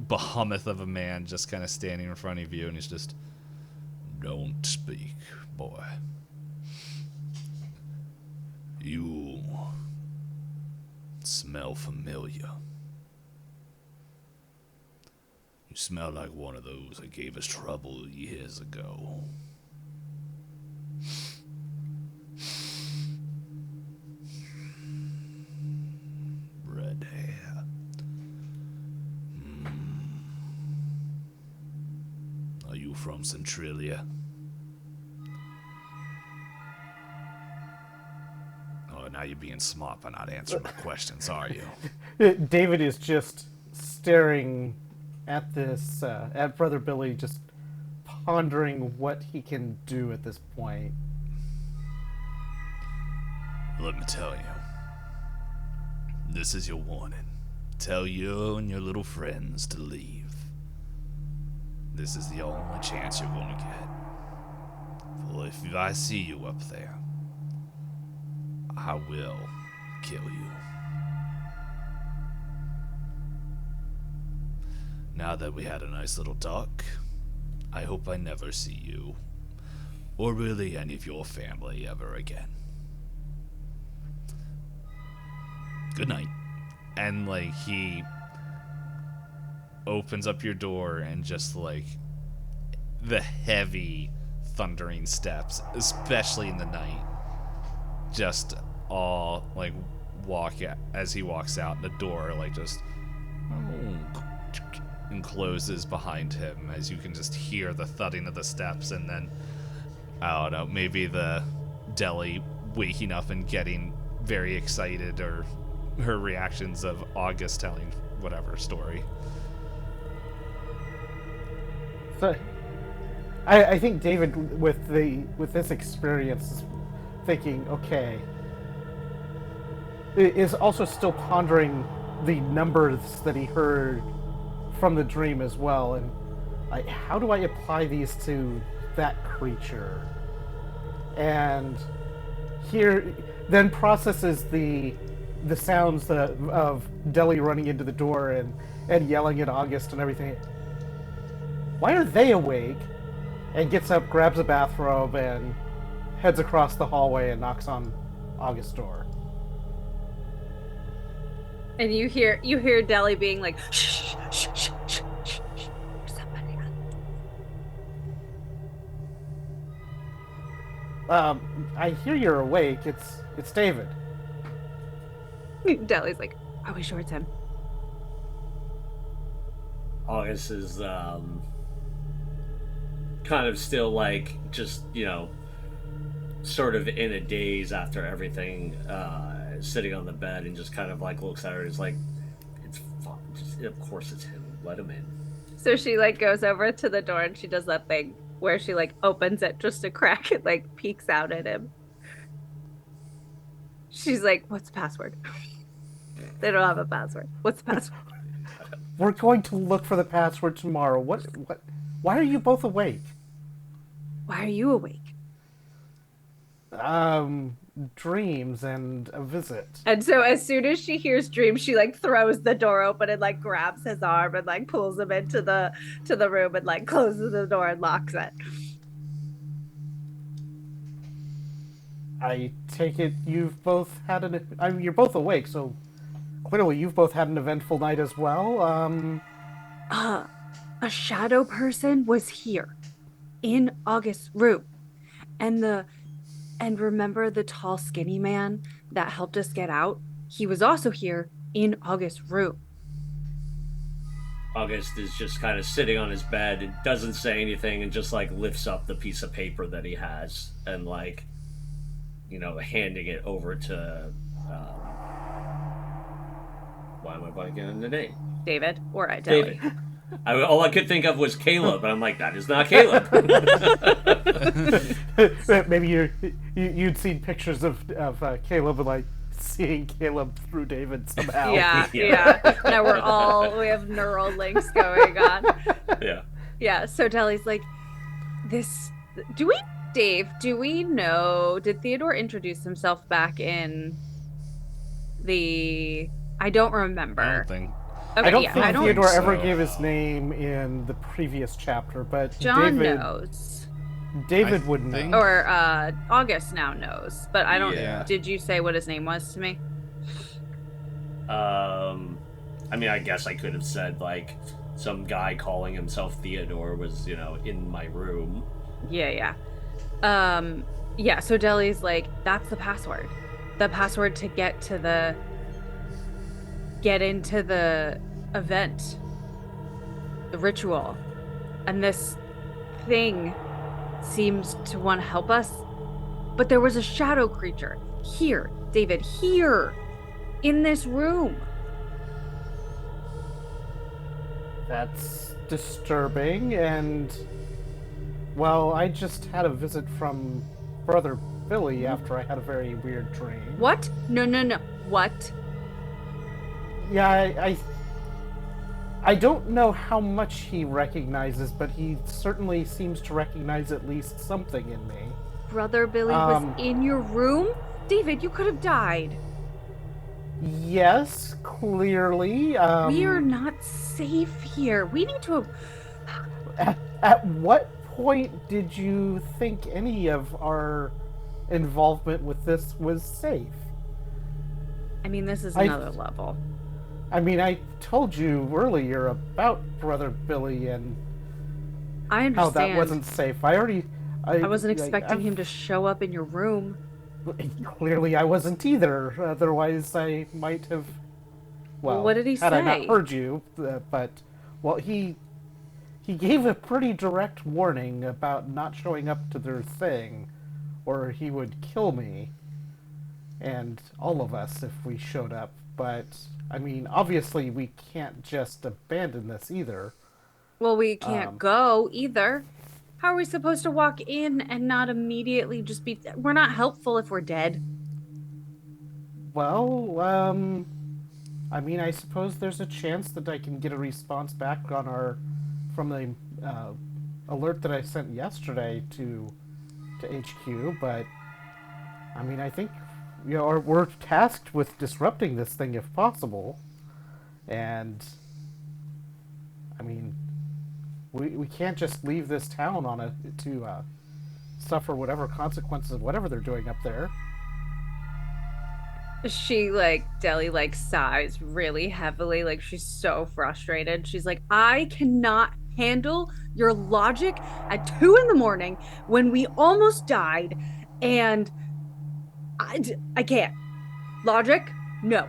behemoth of a man just kind of standing in front of you, and he's just, don't speak, boy. You smell familiar. You smell like one of those that gave us trouble years ago. Red hair. Are you from Centralia? Oh, now you're being smart by not answering my questions, are you? David is just staring at this, at Brother Billy, just pondering what he can do at this point. Let me tell you. This is your warning. Tell you and your little friends to leave. This is the only chance you're gonna get. Well, if I see you up there, I will kill you. Now that we had a nice little talk, I hope I never see you, or really any of your family ever again. Good night. And, like, he opens up your door and just, like, the heavy thundering steps, especially in the night, just all, like, as he walks out, the door, like, just and closes behind him as you can just hear the thudding of the steps, and then, I don't know, maybe the deli waking up and getting very excited, or her reactions of August telling whatever story. So, I think David, with this experience, is thinking, okay, is also still pondering the numbers that he heard from the dream as well, and how do I apply these to that creature? And here, then processes the sounds of Deli running into the door and yelling at August and everything. Why are they awake? And gets up, grabs a bathrobe, and heads across the hallway and knocks on August's door. And you hear Deli being like, shh, shh, shh, shh, shh, shh, somebody else. I hear you're awake. It's David. Deli's like, are we sure it's him? August is kind of still, like, just, sort of in a daze after everything, sitting on the bed, and just kind of, like, looks at her and is like, it's fine. Of course it's him. Let him in. So she, like, goes over to the door and she does that thing where she, like, opens it just a crack and, like, peeks out at him. She's like, what's the password? They don't have a password. What's the password? We're going to look for the password tomorrow. What? Why are you both awake? Why are you awake? Dreams and a visit. And so as soon as she hears dreams, she, like, throws the door open and, like, grabs his arm and, like, pulls him into the room and, like, closes the door and locks it. I take it you've both had you're both awake, so clearly you've both had an eventful night as well. A shadow person was here in August's room. And remember the tall, skinny man that helped us get out? He was also here in August's room. August is just kind of sitting on his bed and doesn't say anything, and just, like, lifts up the piece of paper that he has and, like, handing it over to, why am I blanking on the name? David or Deli. David. All I could think of was Caleb, and I'm like, that is not Caleb. Maybe you'd seen pictures of Caleb and, like, seeing Caleb through David somehow. Yeah. Now we have neural links going on. Yeah. Yeah, so Deli's like, Dave, do we know, did Theodore introduce himself back in I don't remember. I don't think. Okay, I don't think Theodore ever gave his name in the previous chapter, but John knows. David would know. Or August now knows, but I don't. Yeah. Did you say what his name was to me? I mean, I guess I could have said, like, some guy calling himself Theodore was, in my room. Yeah. Yeah, so Deli's like, that's the password. The password to get into the event. The ritual. And this thing seems to want to help us. But there was a shadow creature. Here, David, here. In this room. That's disturbing, and, well, I just had a visit from Brother Billy after I had a very weird dream. What? No. What? Yeah, I don't know how much he recognizes, but he certainly seems to recognize at least something in me. Brother Billy was in your room? David, you could have died. Yes, clearly. We are not safe here. We need to... At what point did you think any of our involvement with this was safe? I mean, this is another level. I mean, I told you earlier about Brother Billy and I understand. how that wasn't safe. I wasn't expecting him to show up in your room. Clearly, I wasn't either. Otherwise, I might have. Well, what did he had say? I not heard you, but well, he gave a pretty direct warning about not showing up to their thing, or he would kill me and all of us if we showed up. But I mean, obviously, we can't just abandon this either. Well, we can't go either. How are we supposed to walk in and not immediately just be... We're not helpful if we're dead. Well, I mean, I suppose there's a chance that I can get a response back from the alert that I sent yesterday to HQ, but I mean, I think we're tasked with disrupting this thing if possible, and I mean, we can't just leave this town to suffer whatever consequences of whatever they're doing up there. She, Deli, sighs really heavily, she's so frustrated. She's like, I cannot handle your logic at 2 a.m. when we almost died, and I can't. Logic? No.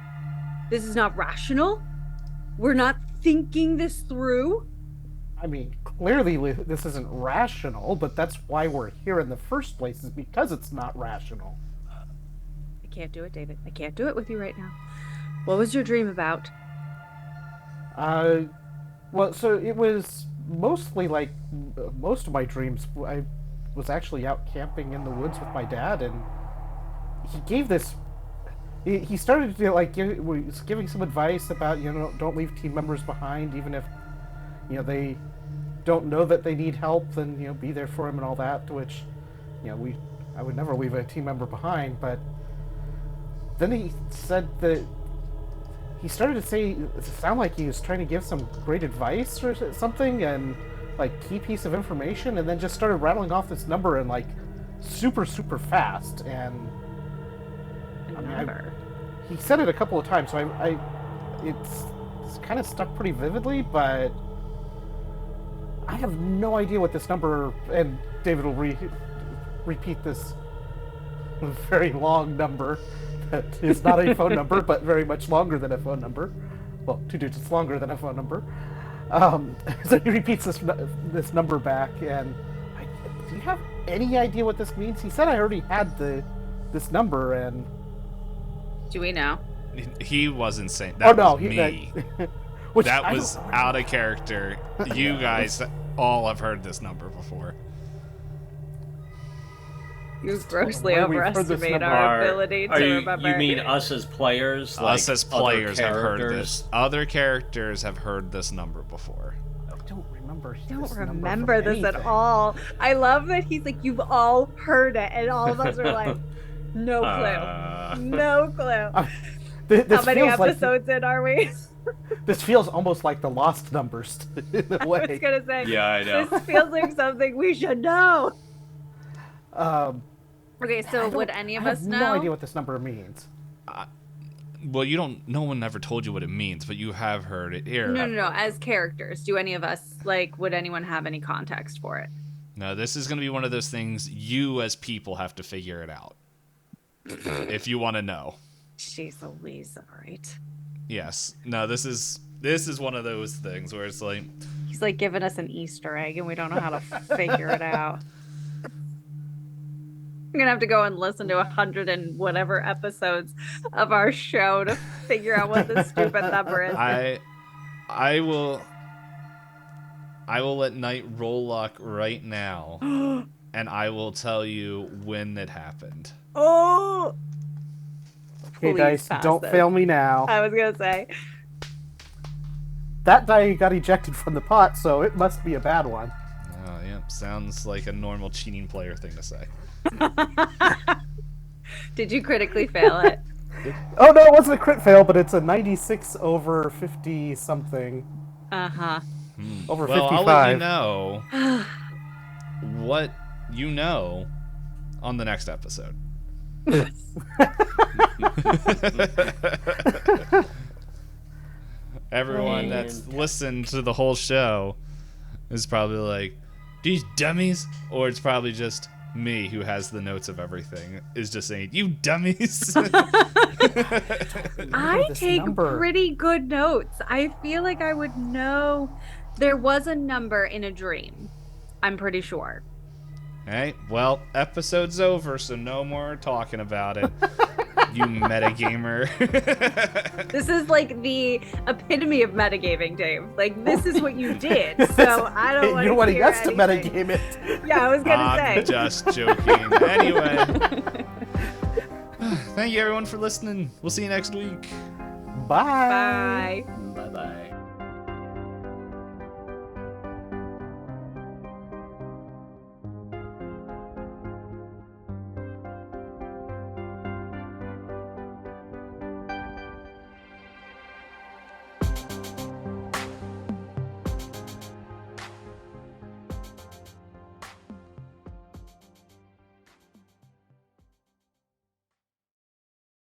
This is not rational. We're not thinking this through. I mean, clearly this isn't rational, but that's why we're here in the first place, is because it's not rational. I can't do it, David. I can't do it with you right now. What was your dream about? Well, so it was mostly most of my dreams. I was actually out camping in the woods with my dad, and he gave this. He started to was giving some advice about don't leave team members behind, even if they don't know that they need help. Then be there for them and all that. Which I would never leave a team member behind, but. Then he said that he started to sound like he was trying to give some great advice or something, and key piece of information, and then just started rattling off this number and super fast. And he said it a couple of times, so it's kind of stuck pretty vividly, but I have no idea what this number. And David will repeat this very long number. That is not a phone number, but very much longer than a phone number. Well, 2 digits longer than a phone number. So he repeats this number back, and do you have any idea what this means? He said I already had this number, and do we know? He wasn't saying that. Was me. That was out of character. You guys all have heard this number before. You grossly overestimate our ability to remember. You mean us as players? Us as players have heard this. Other characters have heard this number before. I don't remember. Don't remember this at all. I love that he's like, you've all heard it, and all of us are like, no clue. No clue. How many episodes in are we? This feels almost like the Lost numbers in a way. I was gonna say. Yeah, I know. This feels like something we should know. Okay, so would any of us know? I have no idea what this number means. Well, you don't. No one ever told you what it means, but you have heard it here. No. As characters, do any of us would anyone have any context for it? No, this is going to be one of those things you as people have to figure it out if you want to know. Jeez Louise, all right. Yes. No, this is one of those things where it's like he's giving us an Easter egg, and we don't know how to figure it out. I'm gonna have to go and listen to 100 and whatever episodes of our show to figure out what this stupid number is. I will let Nite roll luck right now, and I will tell you when it happened. Oh! Okay, dice, don't fail me now. I was gonna say. That die got ejected from the pot, so it must be a bad one. Oh, yeah. Sounds like a normal cheating player thing to say. Did you critically fail it? Oh no, it wasn't a crit fail, but it's a 96 over 50 something. Uh-huh. Over Well, 55. I'll let you know what you know on the next episode. Everyone that's listened to the whole show is probably like, these dummies? Or it's probably just me who has the notes of everything is just saying, you dummies. I this take number. pretty good notes. I feel like I would know there was a number in a dream. I'm pretty sure. Hey, well, episode's over, so no more talking about it. You metagamer. This is like the epitome of metagaming, Dave. Like, this is what you did. So I don't want You're wanting hear us to anything. metagame it. Yeah, I was gonna I'm say. just joking. Anyway, thank you everyone for listening. We'll see you next week. Bye. Bye. Bye bye.